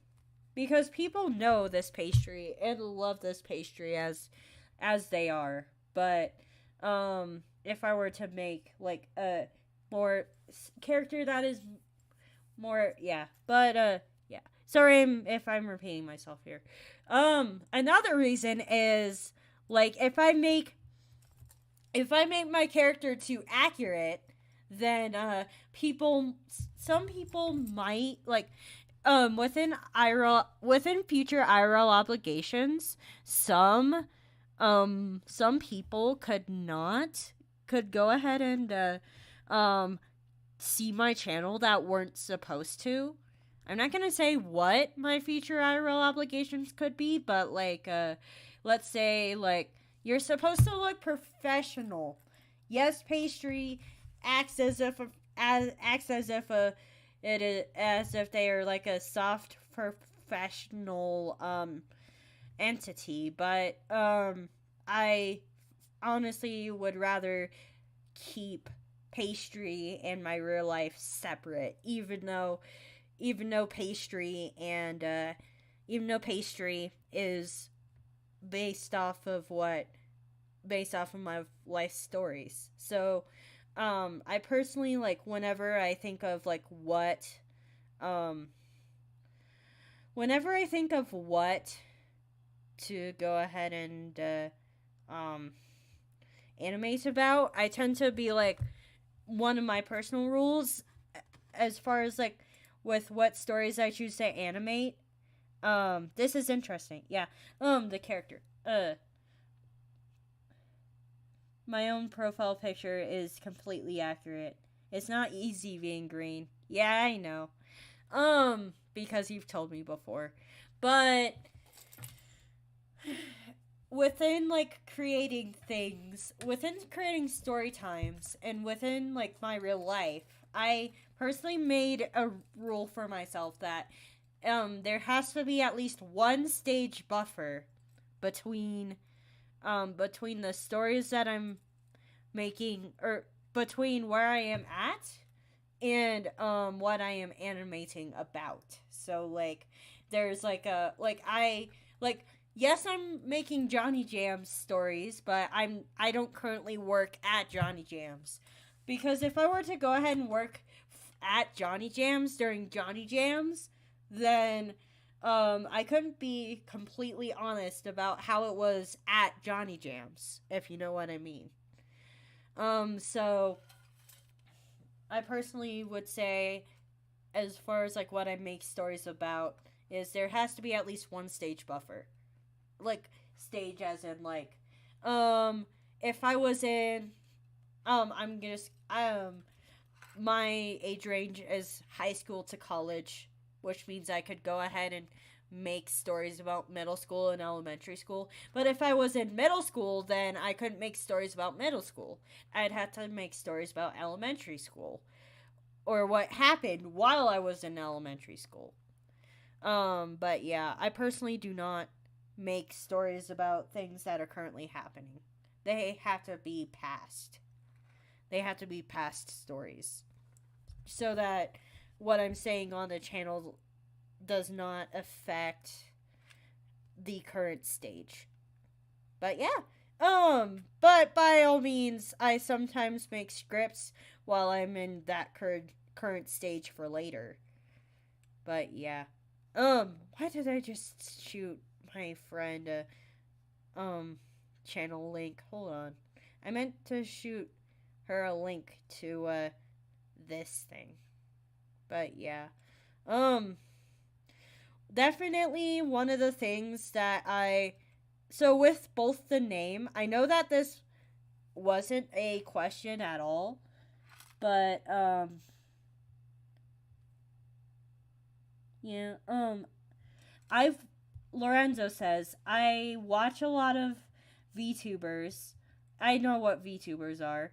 because people know this Pastry and love this Pastry as they are. But if I were to make like a more character that is more, yeah, but yeah, sorry if I'm repeating myself here. Another reason is like if I make my character too accurate, then some people might like within future IRL obligations, some people could go ahead and see my channel that weren't supposed to. I'm not gonna say what my future IRL obligations could be, but like let's say like you're supposed to look professional. Yes, Pastry acts as if it is as if they are like a soft professional entity, but I honestly would rather keep Pastry and my real life separate, even though Pastry and even though Pastry is based off of my life stories. So I personally like whenever I think of what to go ahead and animate about, I tend to be like one of my personal rules as far as like with what stories I choose to animate. This is interesting. Yeah. The character. My own profile picture is completely accurate. It's not easy being green. Yeah, I know. Because you've told me before. But within like creating things, within creating story times, and within like my real life, I personally made a rule for myself that there has to be at least one stage buffer between between the stories that I'm making, or between where I am at and what I am animating about. So like there's like a like I like yes, I'm making Johnny Jams stories, but I don't currently work at Johnny Jams. Because if I were to go ahead and work at Johnny Jams during Johnny Jams, then I couldn't be completely honest about how it was at Johnny Jams, if you know what I mean. So I personally would say, as far as like what I make stories about, is there has to be at least one stage buffer. Like stage as in like, if I was in, I'm just my age range is high school to college, which means I could go ahead and make stories about middle school and elementary school. But if I was in middle school, then I couldn't make stories about middle school. I'd have to make stories about elementary school or what happened while I was in elementary school. But yeah, I personally do not make stories about things that are currently happening. They have to be past. They have to be past stories. So that what I'm saying on the channel does not affect the current stage. But yeah. But by all means, I sometimes make scripts while I'm in that current stage for later. But yeah. Why did I just shoot my friend a channel link? Hold on. I meant to shoot her a link to this thing. But yeah. Um Definitely one of the things that so with both the name, I know that this wasn't a question at all, but yeah, I've Lorenzo says I watch a lot of VTubers. I know what VTubers are.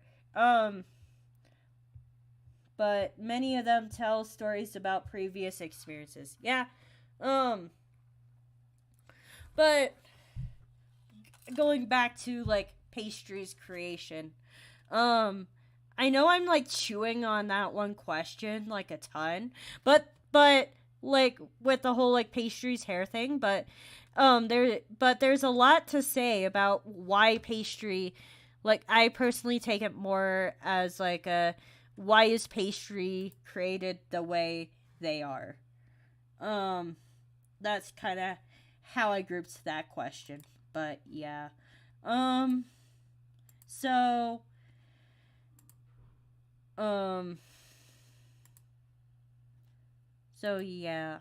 But many of them tell stories about previous experiences. Yeah. Um but going back to like Pastry's creation. Um I know I'm like chewing on that one question like a ton, but like with the whole like Pastry's hair thing, there's a lot to say about why Pastry, like I personally take it more as like a why is Pastry created the way they are. Um that's kind of how I grouped that question. But yeah. Um so um so yeah.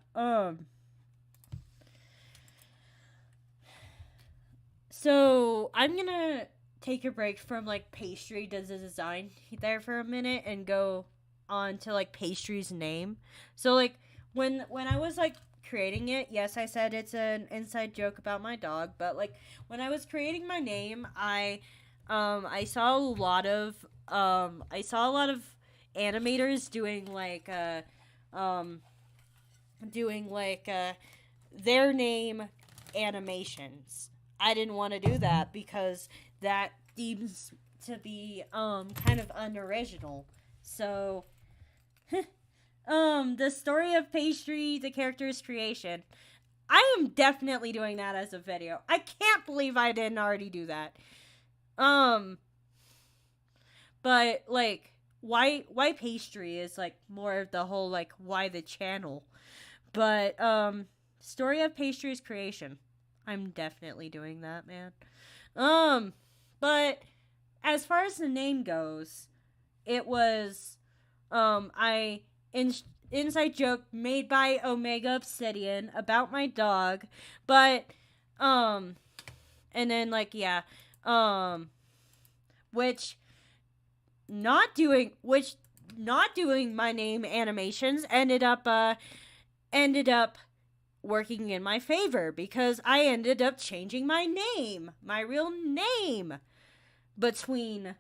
So I'm gonna take a break from like Pastry does the design there for a minute and go on to like Pastry's name. So like when I was like creating it, yes, I said it's an inside joke about my dog, but like when I was creating my name, I saw a lot of animators um doing like their name animations. I didn't want to do that because that seems to be kind of unoriginal. So the story of Pastry, the character's creation. I am definitely doing that as a video. I can't believe I didn't already do that. Um but like why Pastry is like more of the whole like why the channel. But story of Pastry's creation. I'm definitely doing that, man. But as far as the name goes, it was I inside joke made by Omega Obsidian about my dog, but and then like yeah, um which which not doing my name animations ended up working in my favor because I ended up changing my name, my real name, between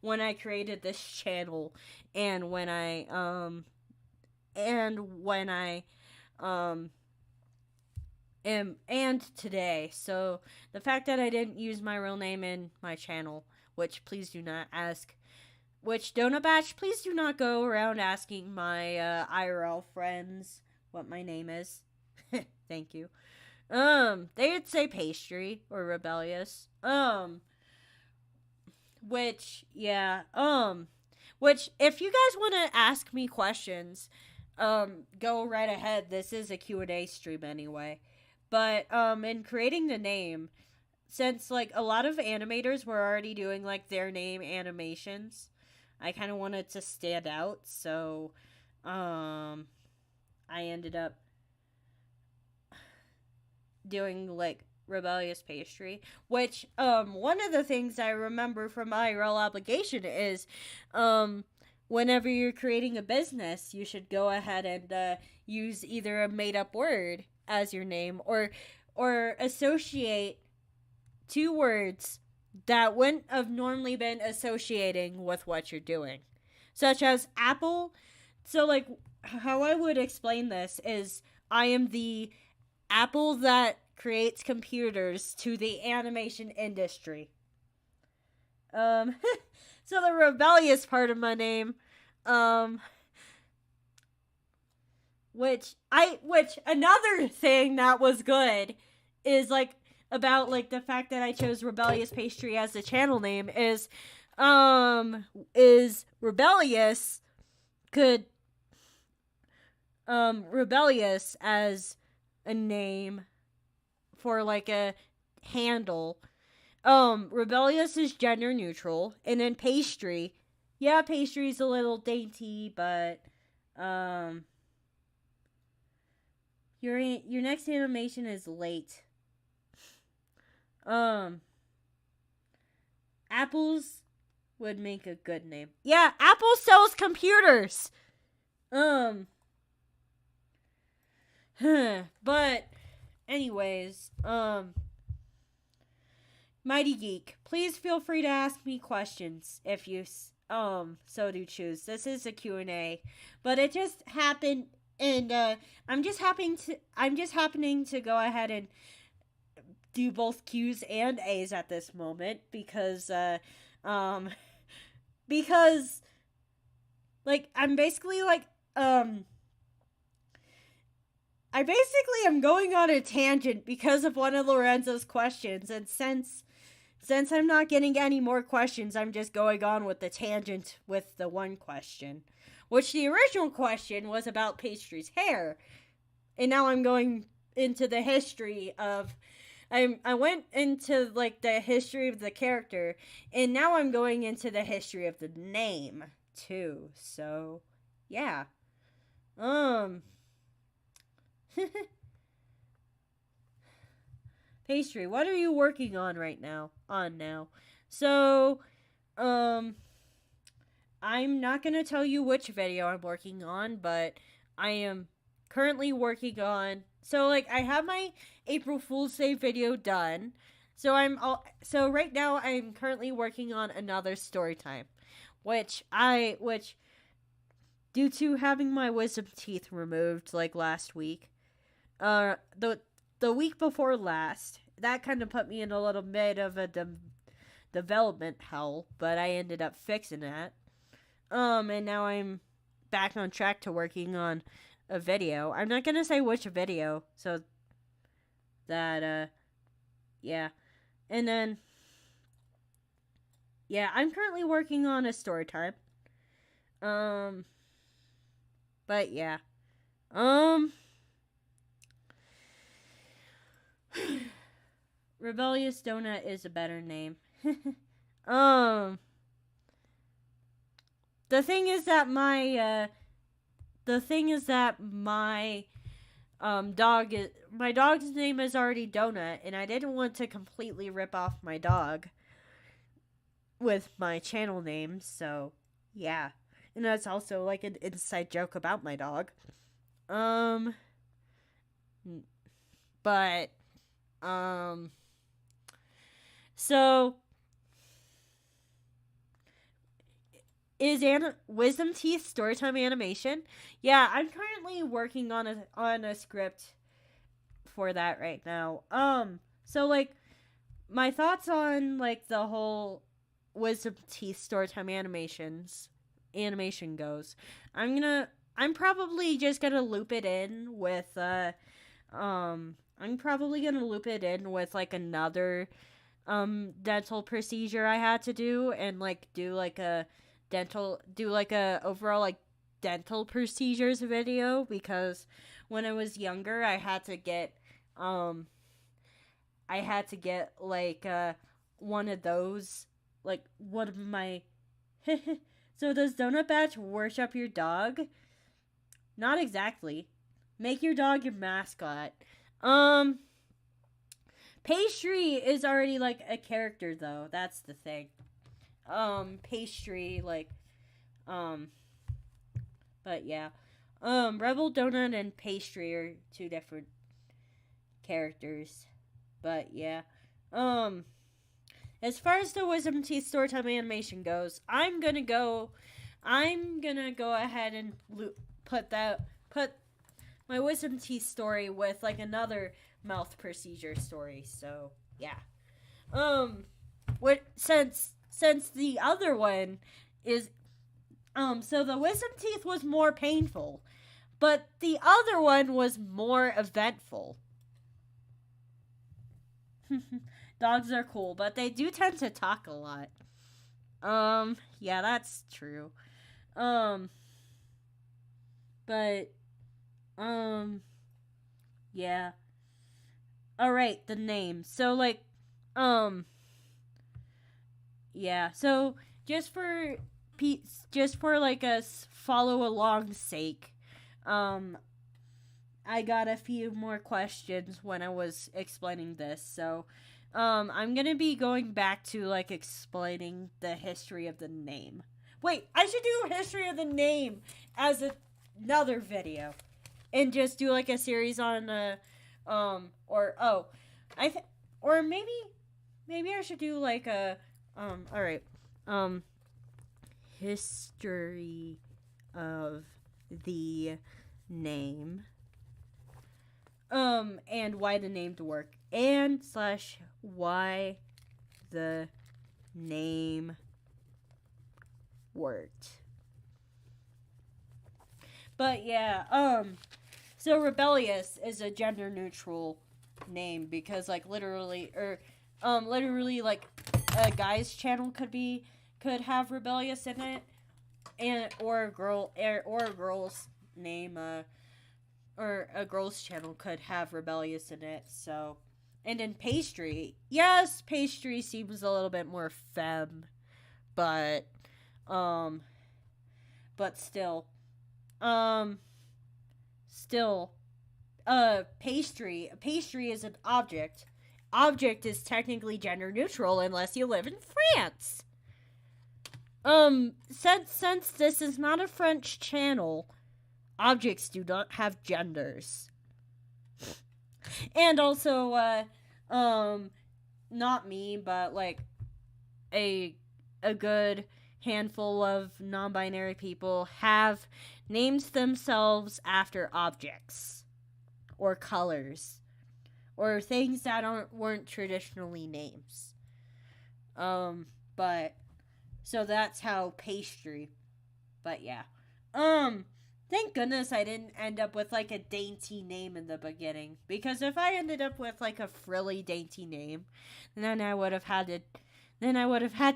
when I created this channel and when I and today. So the fact that I didn't use my real name in my channel, which please do not ask, which Donut Batch, please do not go around asking my IRL friends what my name is. Thank you. They would say Pastry or Rebellious. Which yeah. Which if you guys want to ask me questions, go right ahead. This is a Q&A stream anyway. But in creating the name, since like a lot of animators were already doing like their name animations, I kind of wanted to stand out, so I ended up doing like Rebellious Pastry, which one of the things I remember from my IRL obligation is whenever you're creating a business, you should go ahead and use either a made up word as your name or associate two words that wouldn't have normally been associating with what you're doing, such as Apple. So like how I would explain this is I am the Apple that creates computers to the animation industry. So the rebellious part of my name which another thing that was good is like about like the fact that I chose Rebellious Pastry as the channel name is rebellious could rebellious as a name for like a handle. Rebellious is gender neutral, and then pastry. Yeah, pastry's a little dainty, but your next animation is late. Apples would make a good name. Yeah, Apple sells computers. But anyways, Mighty Geek, please feel free to ask me questions if you so do choose. This is a Q&A, but it just happened, and I'm just happening to go ahead and do both Q's and A's at this moment because like I'm basically like I basically am going on a tangent because of one of Lorenzo's questions, and since I'm not getting any more questions, I'm just going on with the tangent with the one question, which the original question was about Pastry's hair, and now I'm going into the history of I went into like the history of the character, and now I'm going into the history of the name too. So, yeah. Pastry, what are you working on right now? So, I'm not gonna tell you which video I'm working on, but I am currently working on. So, like, I have my April Fool's Day video done. So right now I'm currently working on another story time, which due to having my wisdom teeth removed like last week, the week before last, that kind of put me in a little bit of a development hell, but I ended up fixing that. And now I'm back on track to working on a video. I'm not gonna say which video, so that yeah. And then yeah, I'm currently working on a story time. But yeah. Rebellious Donut is a better name. The thing is that my my dog's name is already Donut, and I didn't want to completely rip off my dog with my channel name, so yeah. And that's also like an inside joke about my dog. But so is Wisdom Teeth Storytime animation? Yeah, I'm currently working on a script for that right now. So like my thoughts on like the whole Wisdom Teeth Storytime animation goes. I'm probably just gonna loop it in with like another dental procedure I had to do, and like do like a overall like dental procedures video, because when I was younger I had to get like one of those, like one of my So does Donut Batch worship your dog? Not exactly. Make your dog your mascot. Pastry is already like a character though. That's the thing. Pastry like but yeah. Rebel Donut and Pastry are two different characters. But yeah. As far as the Wisdom Teeth Storytime animation goes, I'm gonna go ahead and put my Wisdom Teeth story with like another mouth procedure story. So yeah. Since the other one is so the Wisdom Teeth was more painful, But the other one was more eventful. Dogs are cool, but they do tend to talk a lot. Yeah, that's true. Um, but, yeah. Alright, the name. So, like, um, yeah. So, just for, just for, like, a follow along sake, um, I got a few more questions when I was explaining this. So, I'm gonna be going back to like explaining the history of the name. Wait, I should do a history of the name as another video, and just do like a series on or oh, I th- or maybe I should do like a all right, history of the name. And why the name to work, and slash why the name worked. But yeah, so rebellious is a gender neutral name because like literally like a guy's channel could have rebellious in it, and or a girl's name or a girl's channel could have rebellious in it. So, and in pastry, yes, pastry seems a little bit more femme, but um still um still pastry is an object is technically gender neutral unless you live in France. Since this is not a French channel, objects do not have genders. And also, not me, but like a good handful of non-binary people have named themselves after objects or colors or things that weren't traditionally names. But so that's how pastry. But yeah. Thank goodness I didn't end up with like a dainty name in the beginning, because if I ended up with like a frilly dainty name, then I would have had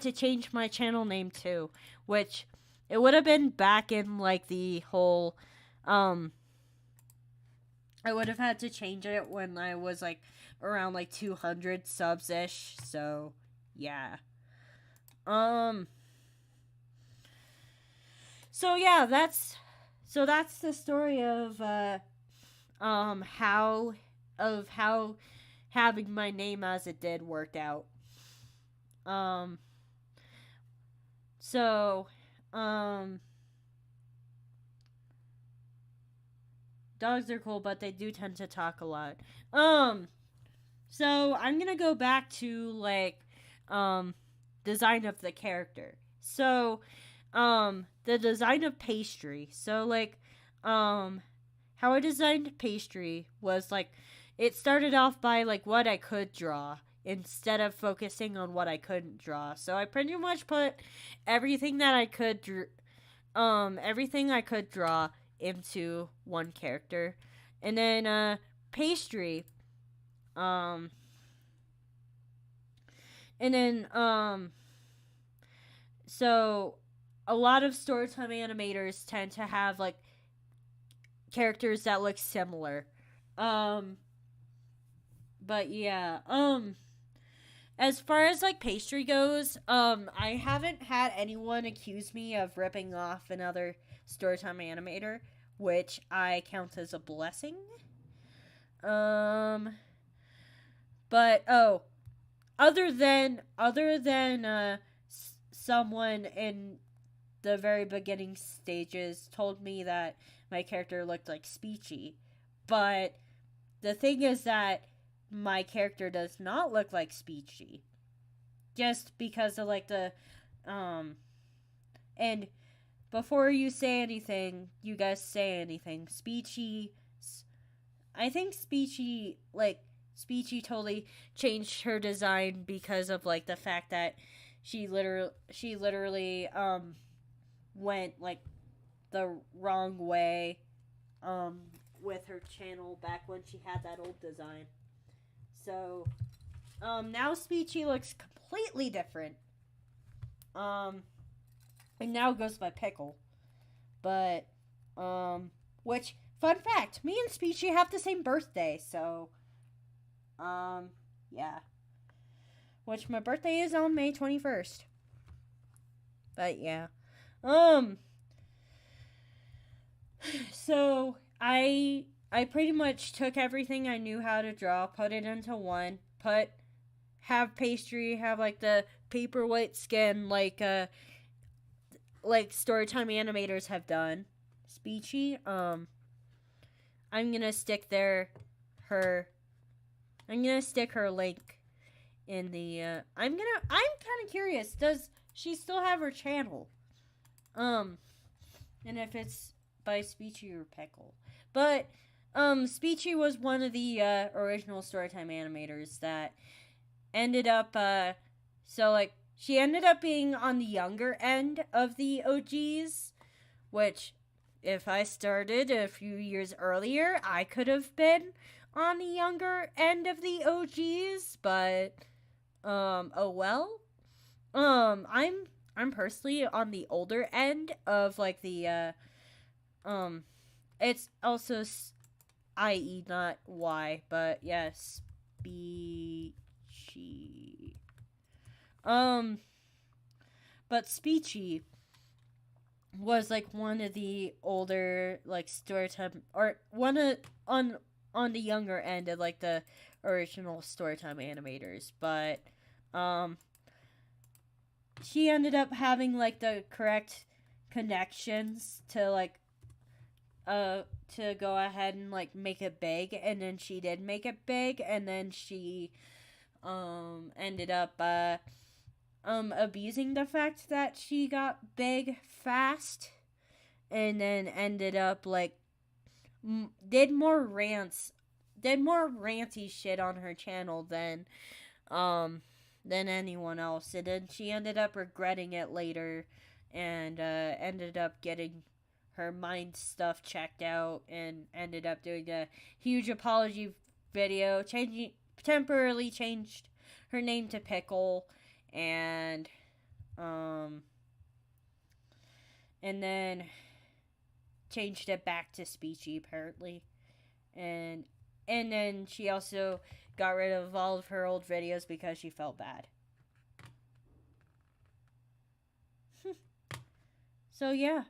to change my channel name too, which it would have been back in like the whole I would have had to change it when I was like around like 200 subs ish. So, yeah. So yeah, that's the story of how having my name as it did worked out. So dogs are cool, but they do tend to talk a lot. So I'm gonna go back to like design of the character. So the design of pastry. So like how I designed pastry was like it started off by like what I could draw instead of focusing on what I couldn't draw. So I pretty much put everything that I could everything I could draw into one character. And then pastry and then so a lot of storytime animators tend to have like characters that look similar. But yeah, as far as like pastry goes, I haven't had anyone accuse me of ripping off another storytime animator, which I count as a blessing. But other than someone in the very beginning stages told me that my character looked like Speechy, but the thing is that my character does not look like Speechy, just because of like the and before you say anything, you guys say anything, Speechy, I think Speechy totally changed her design because of like the fact that she literally went like the wrong way with her channel back when she had that old design. So, now Speechy looks completely different. And now goes by Pickle. But, which, fun fact, me and Speechy have the same birthday, so, yeah. Which my birthday is on May 21st. But, yeah. So, I pretty much took everything I knew how to draw, put it into one, have Pastry, have, like, the paperweight skin, like Storytime animators have done. Speechy, I'm gonna stick her link in the, I'm kind of curious, does she still have her channel? And if it's by Speechy or Pickle. But, Speechy was one of the, original Storytime animators that ended up, she ended up being on the younger end of the OGs, which, if I started a few years earlier, I could have been on the younger end of the OGs, but, oh well. I'm personally on the older end of, like, the, it's also I-E, not Y, but, yes, Speechy. But Speechy was, like, one of the older, like, Storytime, or one of, on the younger end of, like, the original Storytime animators, but, she ended up having, like, the correct connections to, like, to go ahead and, like, make it big, and then she did make it big, and then she, ended up, abusing the fact that she got big fast, and then ended up, like, did more ranty shit on her channel than anyone else, and then she ended up regretting it later, and, ended up getting her mind stuff checked out, and ended up doing a huge apology video, temporarily changed her name to Pickle, and then changed it back to Speechy, apparently, and then she also got rid of all of her old videos because she felt bad. So, yeah.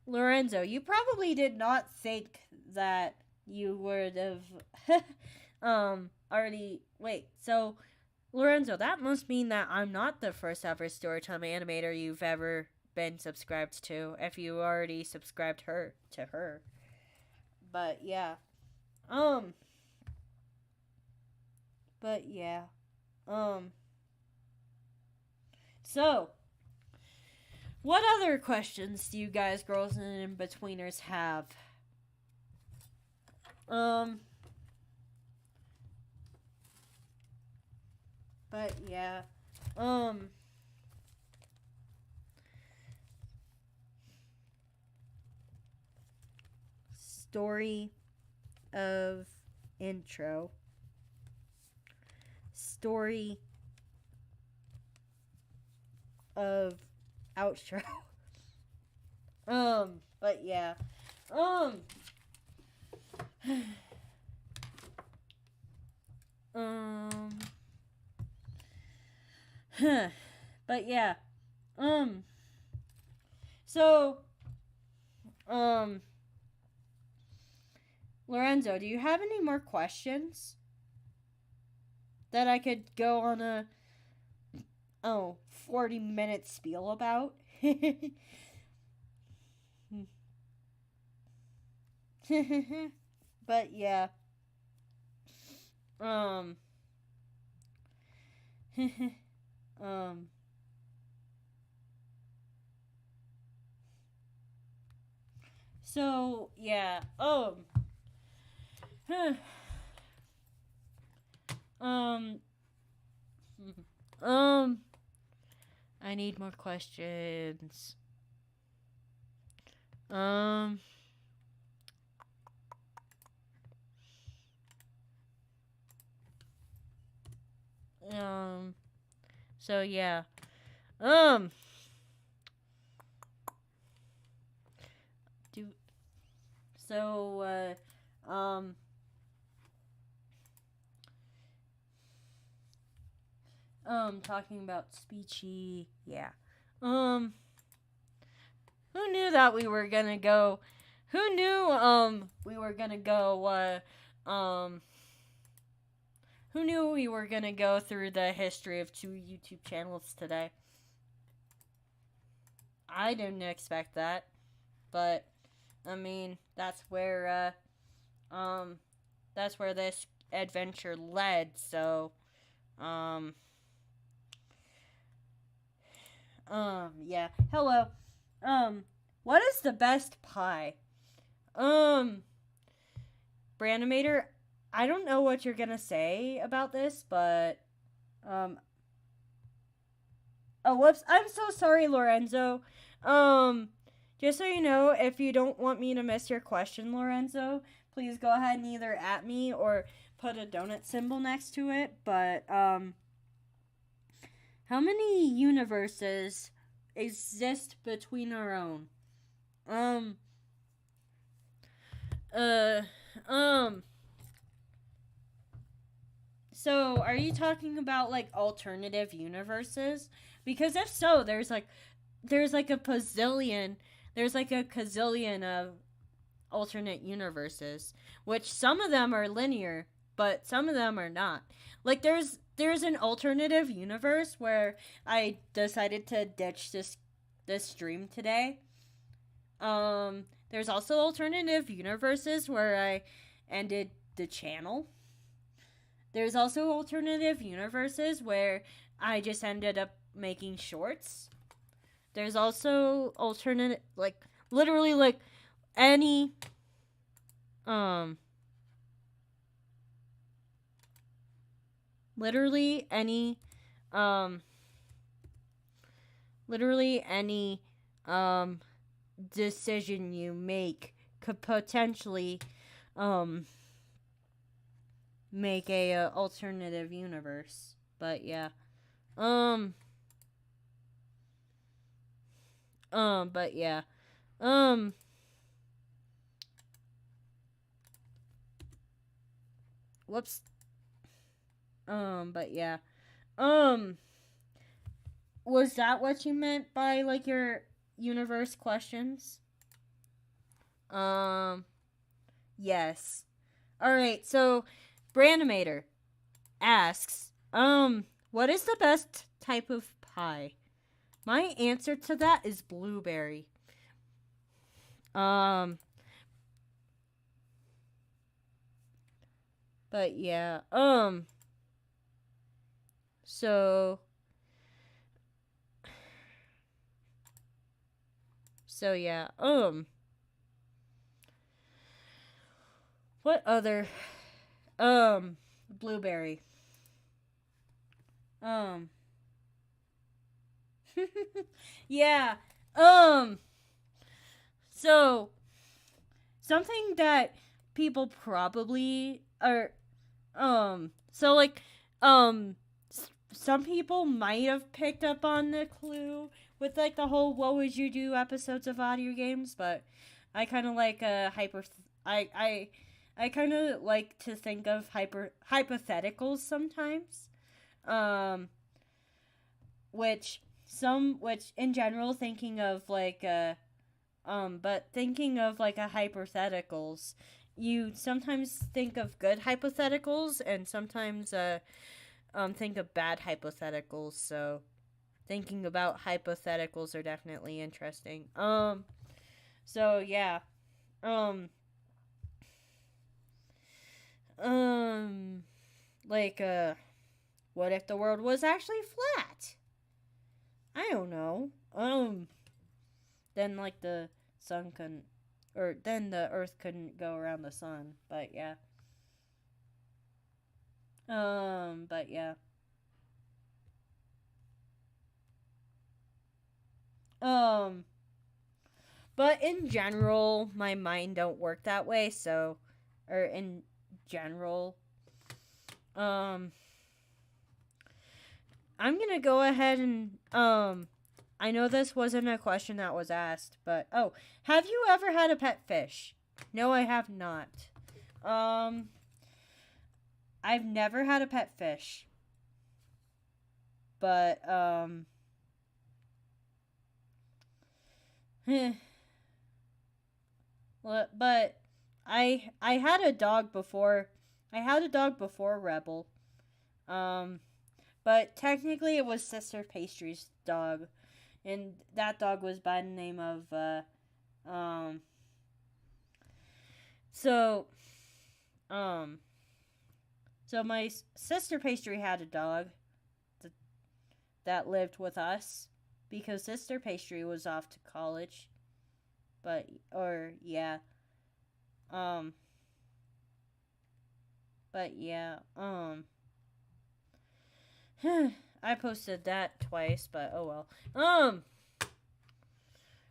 Lorenzo, you probably did not think that you would have, already, wait, so, Lorenzo, that must mean that I'm not the first ever Storytime animator you've ever been subscribed to, if you already subscribed to her. But, yeah. So, what other questions do you guys, girls and in-betweeners, have? But, yeah. Story of intro. Story of outro. But yeah. But yeah. So, Lorenzo, do you have any more questions that I could go on a 40-minute spiel about? But yeah. So yeah. I need more questions. Um, so yeah. Um, do, so, talking about speechy, yeah. Um, who knew that we were gonna go, who knew, we were gonna go, who knew we were gonna go through the history of 2 YouTube channels today? I didn't expect that, but I mean, that's where this adventure led. So, um, yeah. Hello. What is the best pie? Um, Brandimator, I don't know what you're gonna say about this, but, oh, whoops. I'm so sorry, Lorenzo. Just so you know, if you don't want me to miss your question, Lorenzo, please go ahead and either at me or put a donut symbol next to it. But, how many universes exist between our own? Um, uh, um, so are you talking about, like, alternative universes? Because if so, there's like a bazillion, there's like a gazillion of alternate universes, which some of them are linear, but some of them are not. Like there's an alternative universe where I decided to ditch this stream today. There's also alternative universes where I ended the channel. There's also alternative universes where I just ended up making shorts. There's also alternate, like, literally, like, any, literally any, um, literally any, decision you make could potentially, make a alternative universe. But yeah, but yeah, whoops, but yeah, was that what you meant by, like, your universe questions? Yes. Alright, so Brandimator asks, what is the best type of pie? My answer to that is blueberry. But yeah, so yeah, what other, blueberry, um, yeah, so something that people probably are, so, like, some people might have picked up on the clue with, like, the whole "what would you do" episodes of audio games, but I kind of like I kind of like to think of hypotheticals sometimes, um which in general, thinking of, like, but thinking of, like, a hypotheticals, you sometimes think of good hypotheticals and sometimes think of bad hypotheticals. So thinking about hypotheticals are definitely interesting. So yeah. Um like, what if the world was actually flat? I don't know. Then, like, the sun couldn't, or then the earth couldn't go around the sun. But yeah. But yeah. Um, but in general, my mind don't work that way. So, or in general, um, I'm gonna go ahead and I know this wasn't a question that was asked, but have you ever had a pet fish? No, I have not. Um, I've never had a pet fish, but but I had a dog before. I had a dog before Rebel. Um, but technically it was Sister Pastry's dog, and that dog was by the name of um. So um. So my sister Pastry had a dog that lived with us because Sister Pastry was off to college. But or yeah. Um but yeah. I posted that twice, but oh well.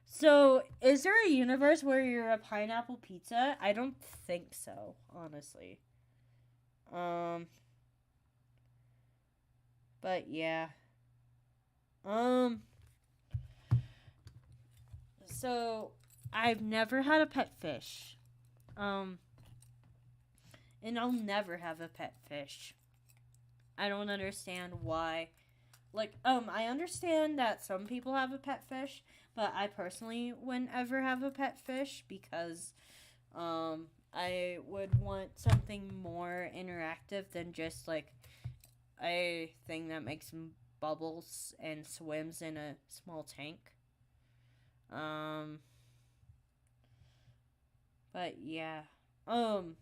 So is there a universe where you're a pineapple pizza? I don't think so, honestly. Um but yeah. Um so I've never had a pet fish. Um and I'll never have a pet fish. I don't understand why. Like, I understand that some people have a pet fish, but I personally wouldn't ever have a pet fish because, I would want something more interactive than just like a thing that makes bubbles and swims in a small tank. Um, but yeah, um,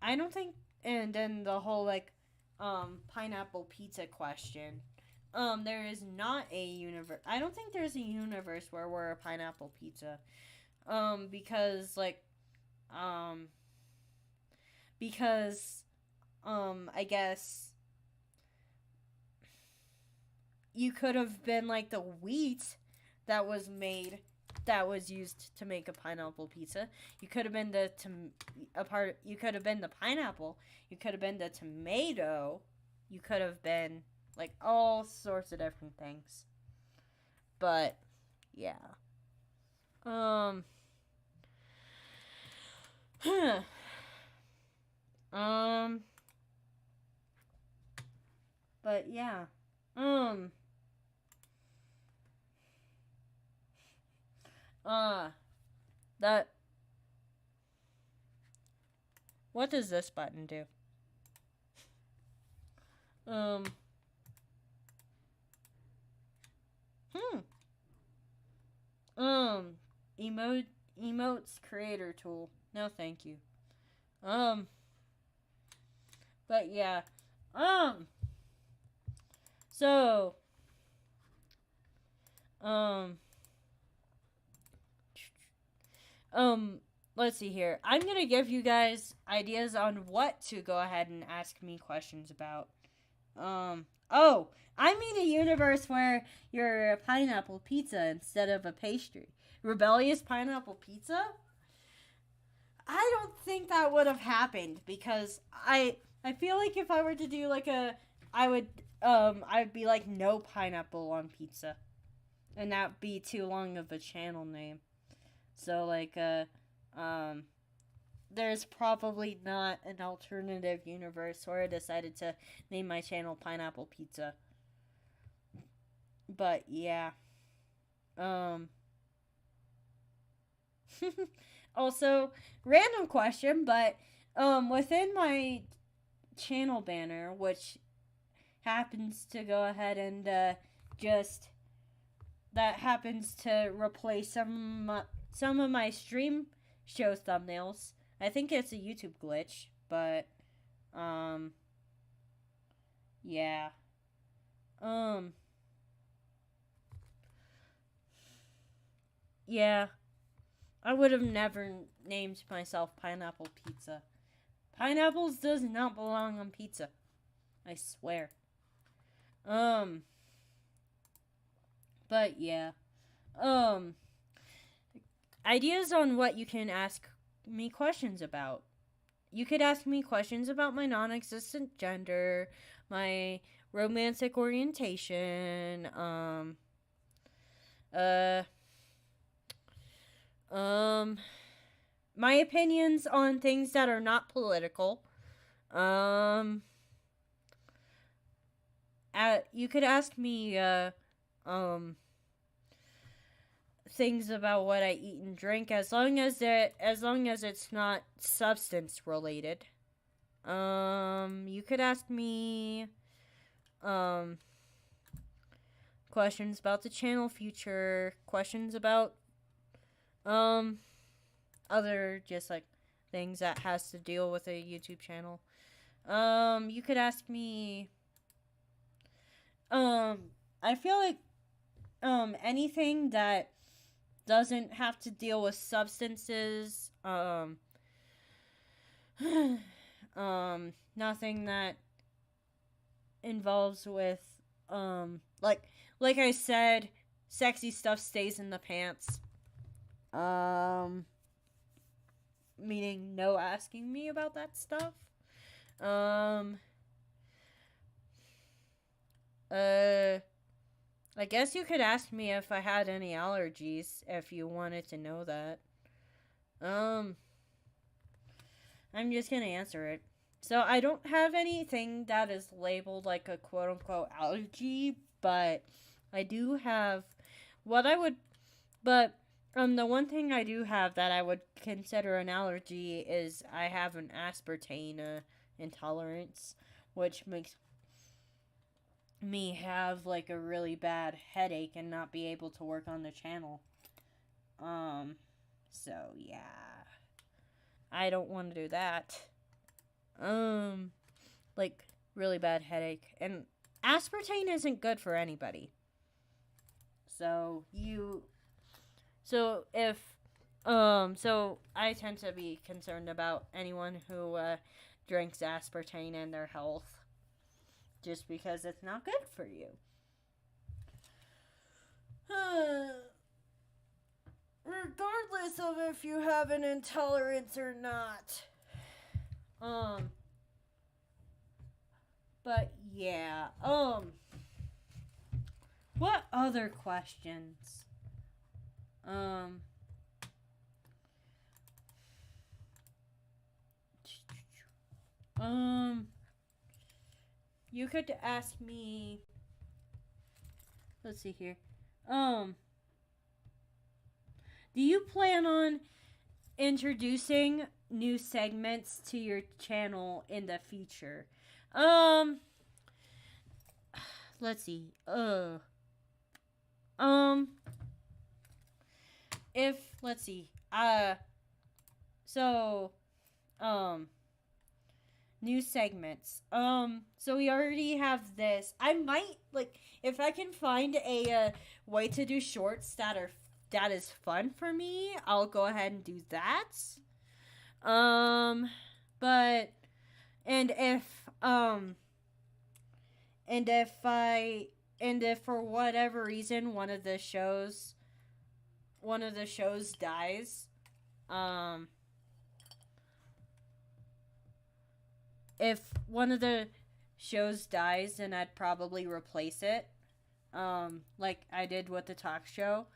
I don't think, and then the whole like pineapple pizza question. There is not a universe. I don't think there's a universe where we're a pineapple pizza. Because like um because I guess you could have been like the wheat that was made that was used to make a pineapple pizza. You could have been you could have been the pineapple, you could have been the tomato, you could have been like all sorts of different things. But yeah. Um um but yeah. Um uh that what does this button do? Um hmm. Um emote emotes creator tool. No thank you. Um but yeah. Um so um um let's see here. I'm going to give you guys ideas on what to go ahead and ask me questions about. Oh, I mean a universe where you're a pineapple pizza instead of a pastry. Rebellious pineapple pizza? I don't think that would have happened because I feel like if I were to do like I'd be like no pineapple on pizza. And that'd be too long of a channel name. So like um there's probably not an alternative universe where I decided to name my channel Pineapple Pizza. But yeah. Um Also, random question, but within my channel banner, which happens to go ahead and just that happens to replace some of my stream show thumbnails. I think it's a YouTube glitch, but um yeah. Um yeah. I would have never named myself Pineapple Pizza. Pineapples does not belong on pizza. I swear. Um But yeah. Um, ideas on what you can ask me questions about. You could ask me questions about my non existent gender, my romantic orientation, uh, um, my opinions on things that are not political. You could ask me, things about what I eat and drink as long as it's not substance related. You could ask me questions about the channel future, questions about other just like things that has to deal with a YouTube channel. You could ask me I feel like anything that doesn't have to deal with substances, nothing that involves with like I said, sexy stuff stays in the pants. Meaning no asking me about that stuff. I guess you could ask me if I had any allergies if you wanted to know that. I'm just gonna answer it. So I don't have anything that is labeled like a quote unquote allergy, but I do have what I would, but the one thing I do have that I would consider an allergy is I have an aspartame intolerance, which makes me have like a really bad headache and not be able to work on the channel. So yeah. I don't want to do that. Like really bad headache, and aspartame isn't good for anybody. So I tend to be concerned about anyone who drinks aspartame and their health, just because it's not good for you. Regardless of if you have an intolerance or not. But yeah. What other questions? You could ask me. Let's see here. Do you plan on introducing new segments to your channel in the future? Let's see. If let's see. New segments. So we already have this. I might if I can find a way to do shorts that is fun for me, I'll go ahead and do that. But if for whatever reason one of the shows dies, if one of the shows dies, then I'd probably replace it, like I did with the talk show.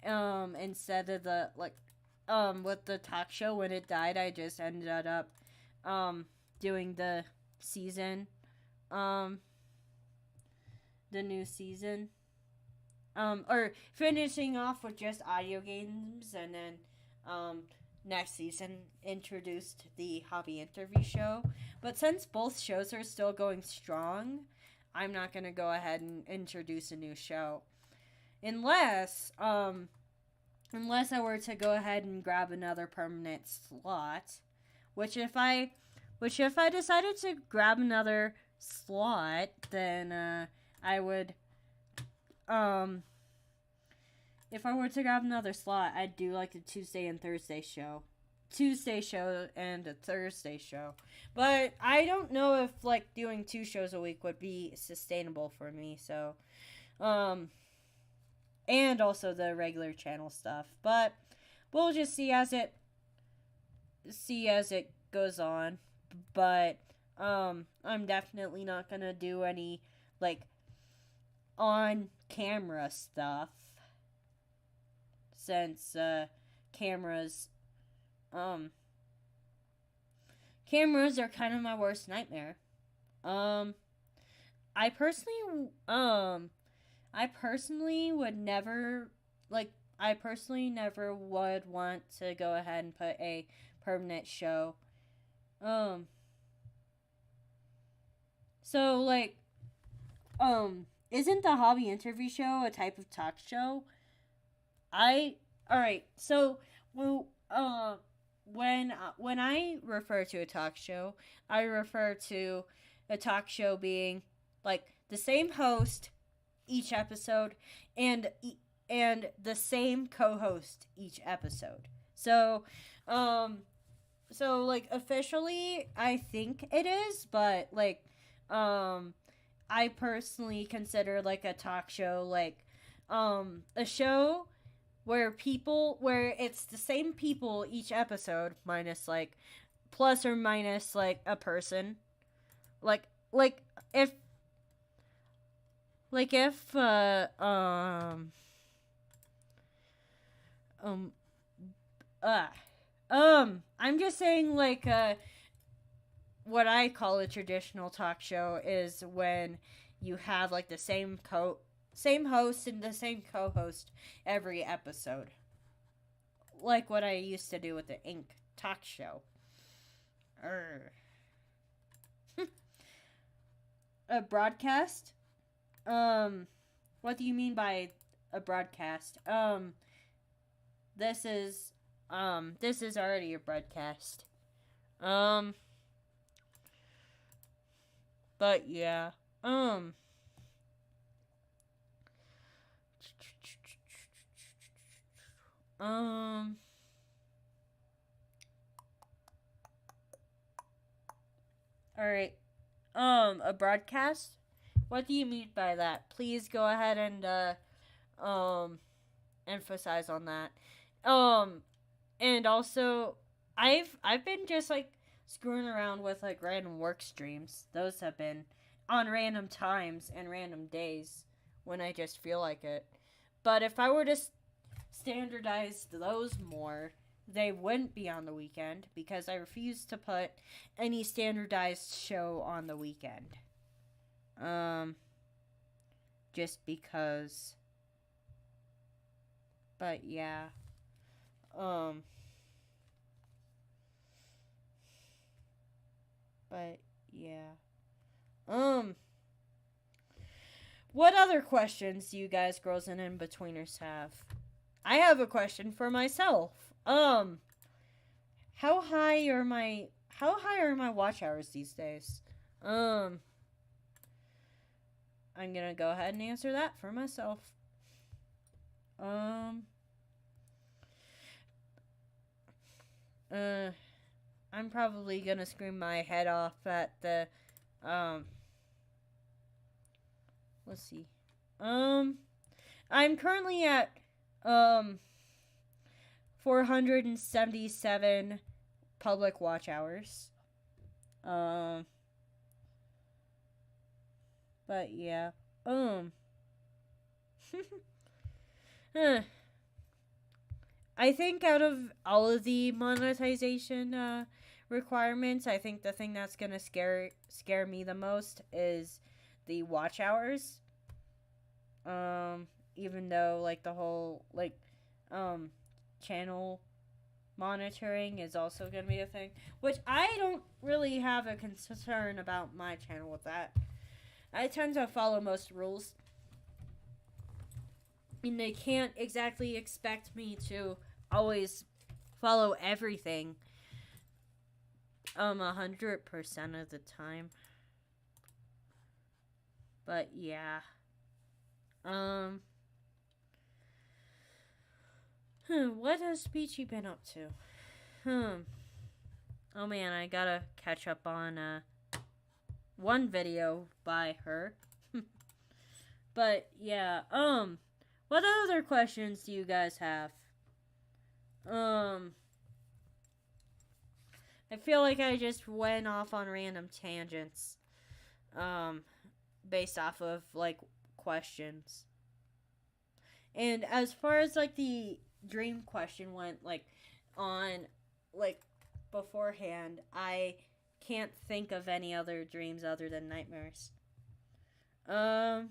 Instead of with the talk show, when it died, I just ended up doing the season, the new season, or finishing off with just Audiogames, and then next season introduced the hobby interview show. But since both shows are still going strong, I'm not gonna go ahead and introduce a new show, unless I were to go ahead and grab another permanent slot, which if I decided to grab another slot, then I would if I were to grab another slot, I'd do like a Tuesday and Thursday show. Tuesday show and a Thursday show. But I don't know if doing 2 shows a week would be sustainable for me, so and also the regular channel stuff. But we'll just see as it goes on. But I'm definitely not gonna do any like on camera stuff since cameras um cameras are kind of my worst nightmare. Um I personally I personally would never like I personally never would want to go ahead and put a permanent show. Um so like isn't the hobby interview show a type of talk show? I all right. So, well, when I refer to a talk show, I refer to a talk show being like the same host each episode and and the same co-host each episode. So, um like officially I think it is, but like um I personally consider like a talk show like a show where it's the same people each episode minus like plus or minus like a person like if like if um uh I'm just saying like what I call a traditional talk show is when you have like the same host and the same co-host every episode, like what I used to do with the Ink talk show. Urgh. A broadcast? What do you mean by a broadcast? This is this is already a broadcast. Um, but yeah. Um. Um. All right. A broadcast? What do you mean by that? Please go ahead and um emphasize on that. And also I've been just like screwing around with like random work streams. Those have been on random times and random days when I just feel like it. But if I were to standardize those more, they wouldn't be on the weekend because I refuse to put any standardized show on the weekend. Um just because. But yeah. Um but yeah. Um what other questions do you guys girls and in-betweeners have? I have a question for myself. How high are my watch hours these days? Um I'm going to go ahead and answer that for myself. Um I'm probably going to scream my head off at the let's see. I'm currently at 477 public watch hours. But yeah. I think out of all of the monetization requirements, I think the thing that's gonna scare me the most is the watch hours. Even though like the whole like channel monitoring is also gonna be a thing, which I don't really have a concern about my channel with that. I tend to follow most rules, and they can't exactly expect me to always follow everything 100% of the time. But yeah. What has Peachy been up to? Oh man, I gotta catch up on one video by her. But yeah, What other questions do you guys have? I feel like I just went off on random tangents. Based off of like questions. And as far as like the dream question went, like on like beforehand, I can't think of any other dreams other than nightmares. But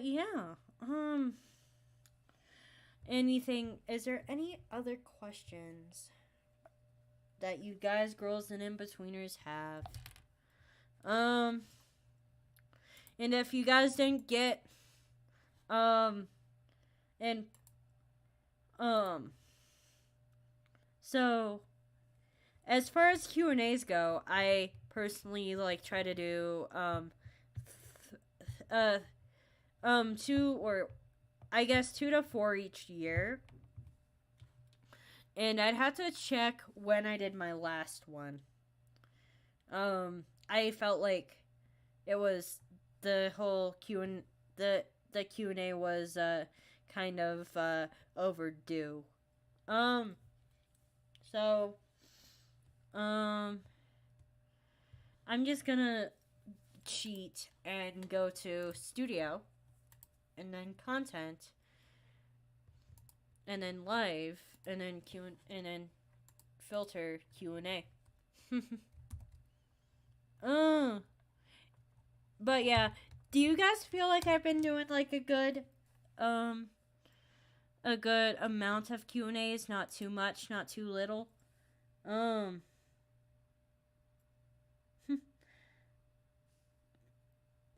yeah. Anything? Is there any other questions that you guys, girls, and in-betweeners have? And if you guys didn't get, and, so, as far as Q&As go, I personally, like, try to do, 2 or, I guess, 2 to 4 each year. And I'd have to check when I did my last one. I felt like it was the whole the Q&A was kind of overdue. So I'm just gonna cheat and go to studio and then content and then live and then and then filter Q&A. But yeah, do you guys feel like I've been doing like a good amount of Q&As, not too much, not too little?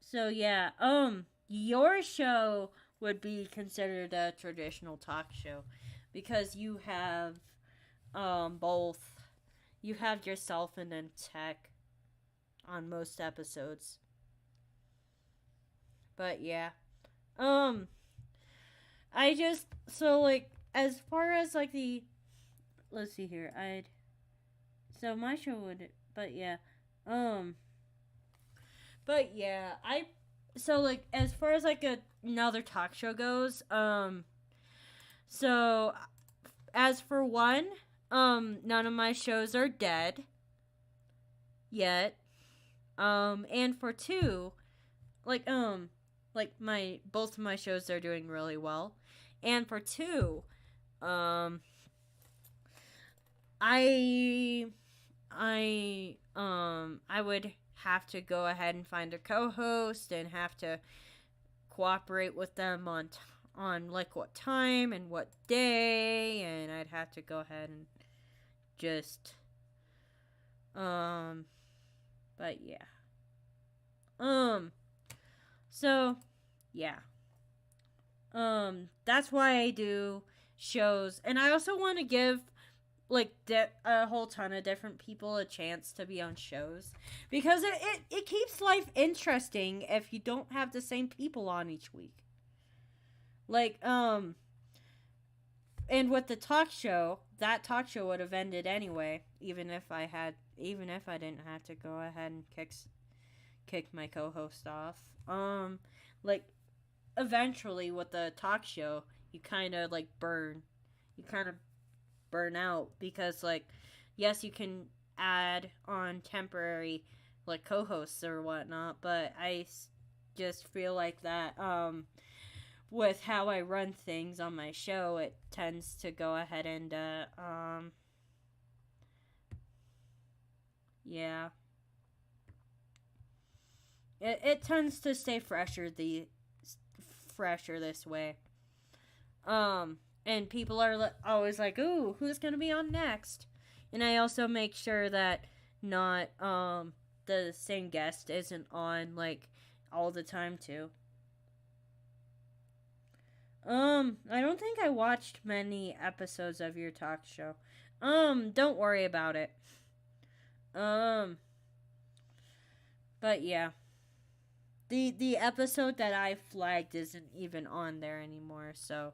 So yeah, your show would be considered a traditional talk show because you have both. You have yourself and then tech on most episodes. But yeah. I just so like as far as like the let's see here. So my show would but yeah. But yeah, so like as far as like another talk show goes, so as for one, none of my shows are dead yet. And for two, like my both of my shows are doing really well. And for two, I would have to go ahead and find a co-host and have to cooperate with them on like what time and what day, and I'd have to go ahead and just but yeah. So yeah. That's why I do shows, and I also want to give like a whole ton of different people a chance to be on shows because it keeps life interesting if you don't have the same people on each week. Like and with the talk show, that talk show would have ended anyway, even if I didn't have to go ahead and kick my co-host off. Like eventually with the talk show, you kind of burn out because like yes, you can add on temporary like co-hosts or whatnot, but I just feel like that with how I run things on my show, it tends to go ahead and yeah, it tends to stay fresher this way. And people are always like, "Ooh, who's gonna be on next?" And I also make sure that not the same guest isn't on like all the time too. I don't think I watched many episodes of your talk show. Don't worry about it. But yeah. The episode that I flagged isn't even on there anymore, so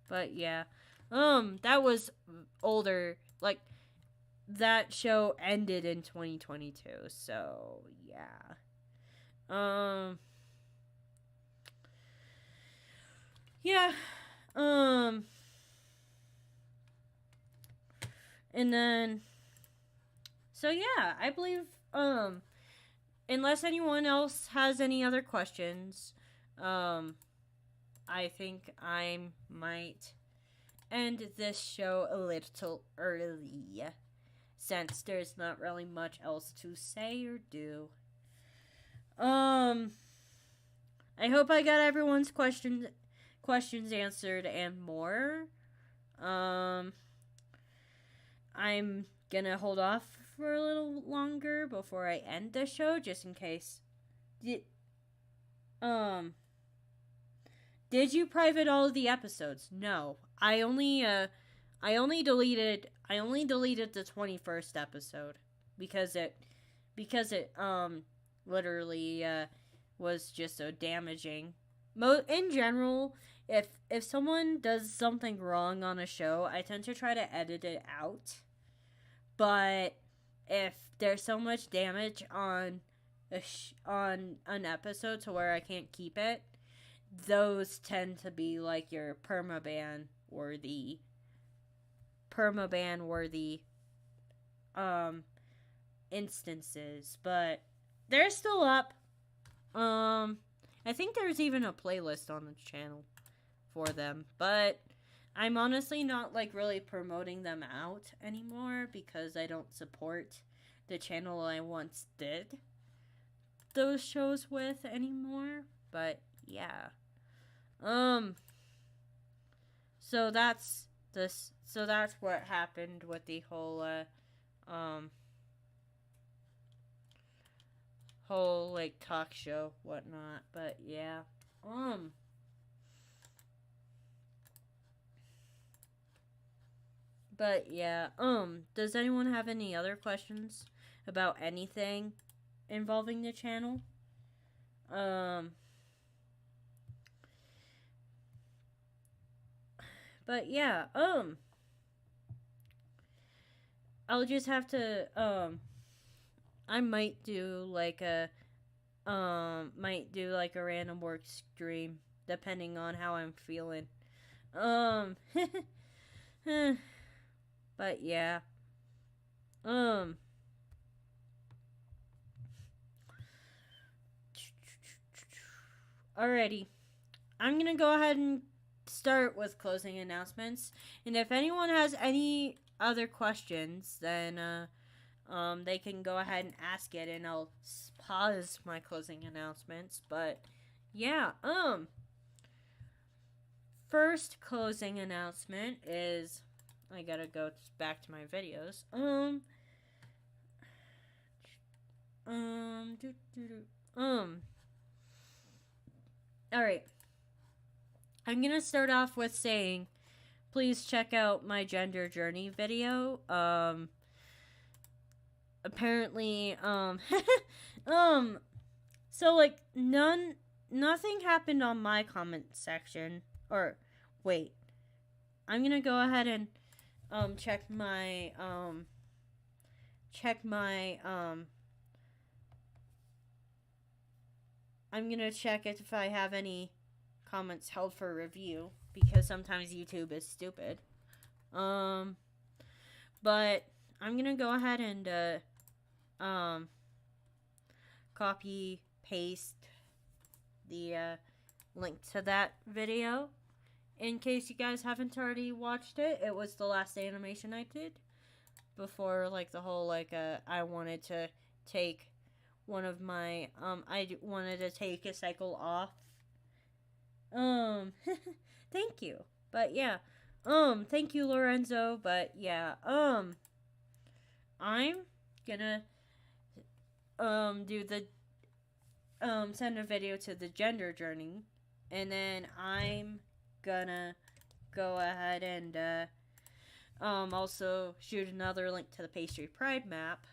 but yeah. That was older. Like that show ended in 2022, so yeah. Um, yeah. Um, and then, so yeah, I believe, unless anyone else has any other questions, I think I might end this show a little early, since there's not really much else to say or do. I hope I got everyone's questions answered and more. I'm gonna hold off for a little longer before I end the show, just in case. Did you private all of the episodes? No. I only deleted the 21st episode because it literally was just so damaging. In general, if someone does something wrong on a show, I tend to try to edit it out. But if there's so much damage on on an episode to where I can't keep it, those tend to be like your permaban worthy instances, but they're still up. I think there's even a playlist on the channel for them, but I'm honestly not like really promoting them out anymore because I don't support the channel I once did those shows with anymore. But yeah. So that's this. So that's what happened with the whole whole like talk show whatnot. But yeah. But yeah. Does anyone have any other questions about anything involving the channel? But yeah, I'll just have to, I might do like a random work stream depending on how I'm feeling. But yeah. Alrighty. I'm gonna go ahead and start with closing announcements. And if anyone has any other questions, then they can go ahead and ask it, and I'll pause my closing announcements. But yeah, first closing announcement is I gotta go back to my videos. Alright. I'm gonna start off with saying, please check out my gender journey video. Apparently, so like nothing happened on my comment section. Or, wait, I'm gonna go ahead and check my I'm gonna check if I have any comments held for review, because sometimes YouTube is stupid. But I'm gonna go ahead and copy paste the link to that video in case you guys haven't already watched it. It was the last animation I did before like the whole like I wanted to take one of my I wanted to take a cycle off. Thank you. But yeah. Thank you, Lorenzo. But yeah. I'm gonna do the send a video to the gender journey, and then I'm gonna go ahead and also shoot another link to the Pastry Pride map.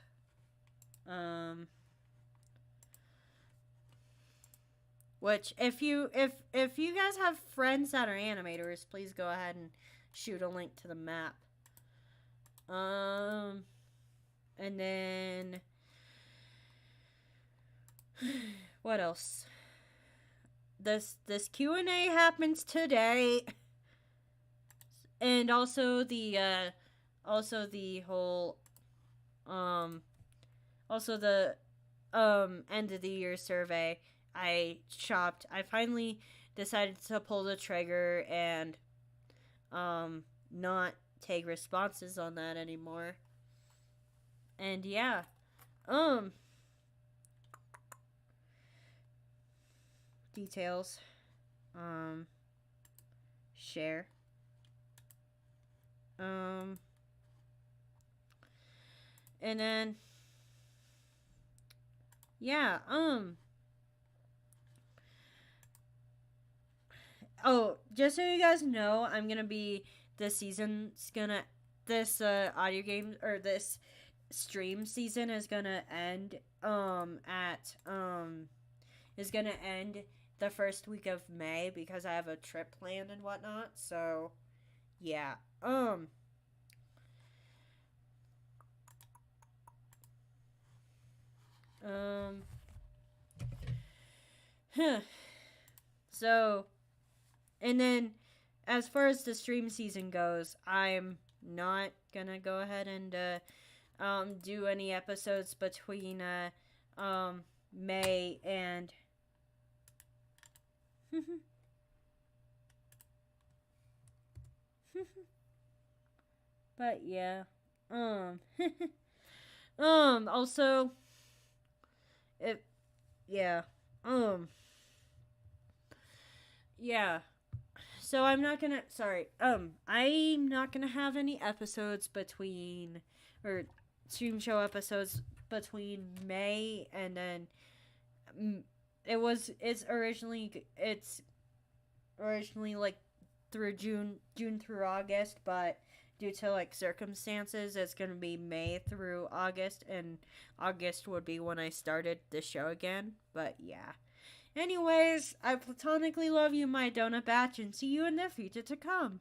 Which if you guys have friends that are animators, please go ahead and shoot a link to the map. And then What else? This Q&A happens today. And also the whole also the end of the year survey. I finally decided to pull the trigger and not take responses on that anymore. And yeah. Details. Share. And then yeah, oh, just so you guys know, I'm gonna be this audio game or this stream season is gonna end is gonna end the first week of May because I have a trip planned and whatnot. So yeah. So, and then as far as the stream season goes, I'm not gonna go ahead and do any episodes between May and but yeah. Also it yeah. Yeah. So I'm not gonna I'm not gonna have any episodes between or stream show episodes between May and then it's originally like through June through August, but due to like circumstances it's gonna be May through August, and August would be when I started the show again. But yeah. Anyways, I platonically love you, my donut batch, and see you in the future to come.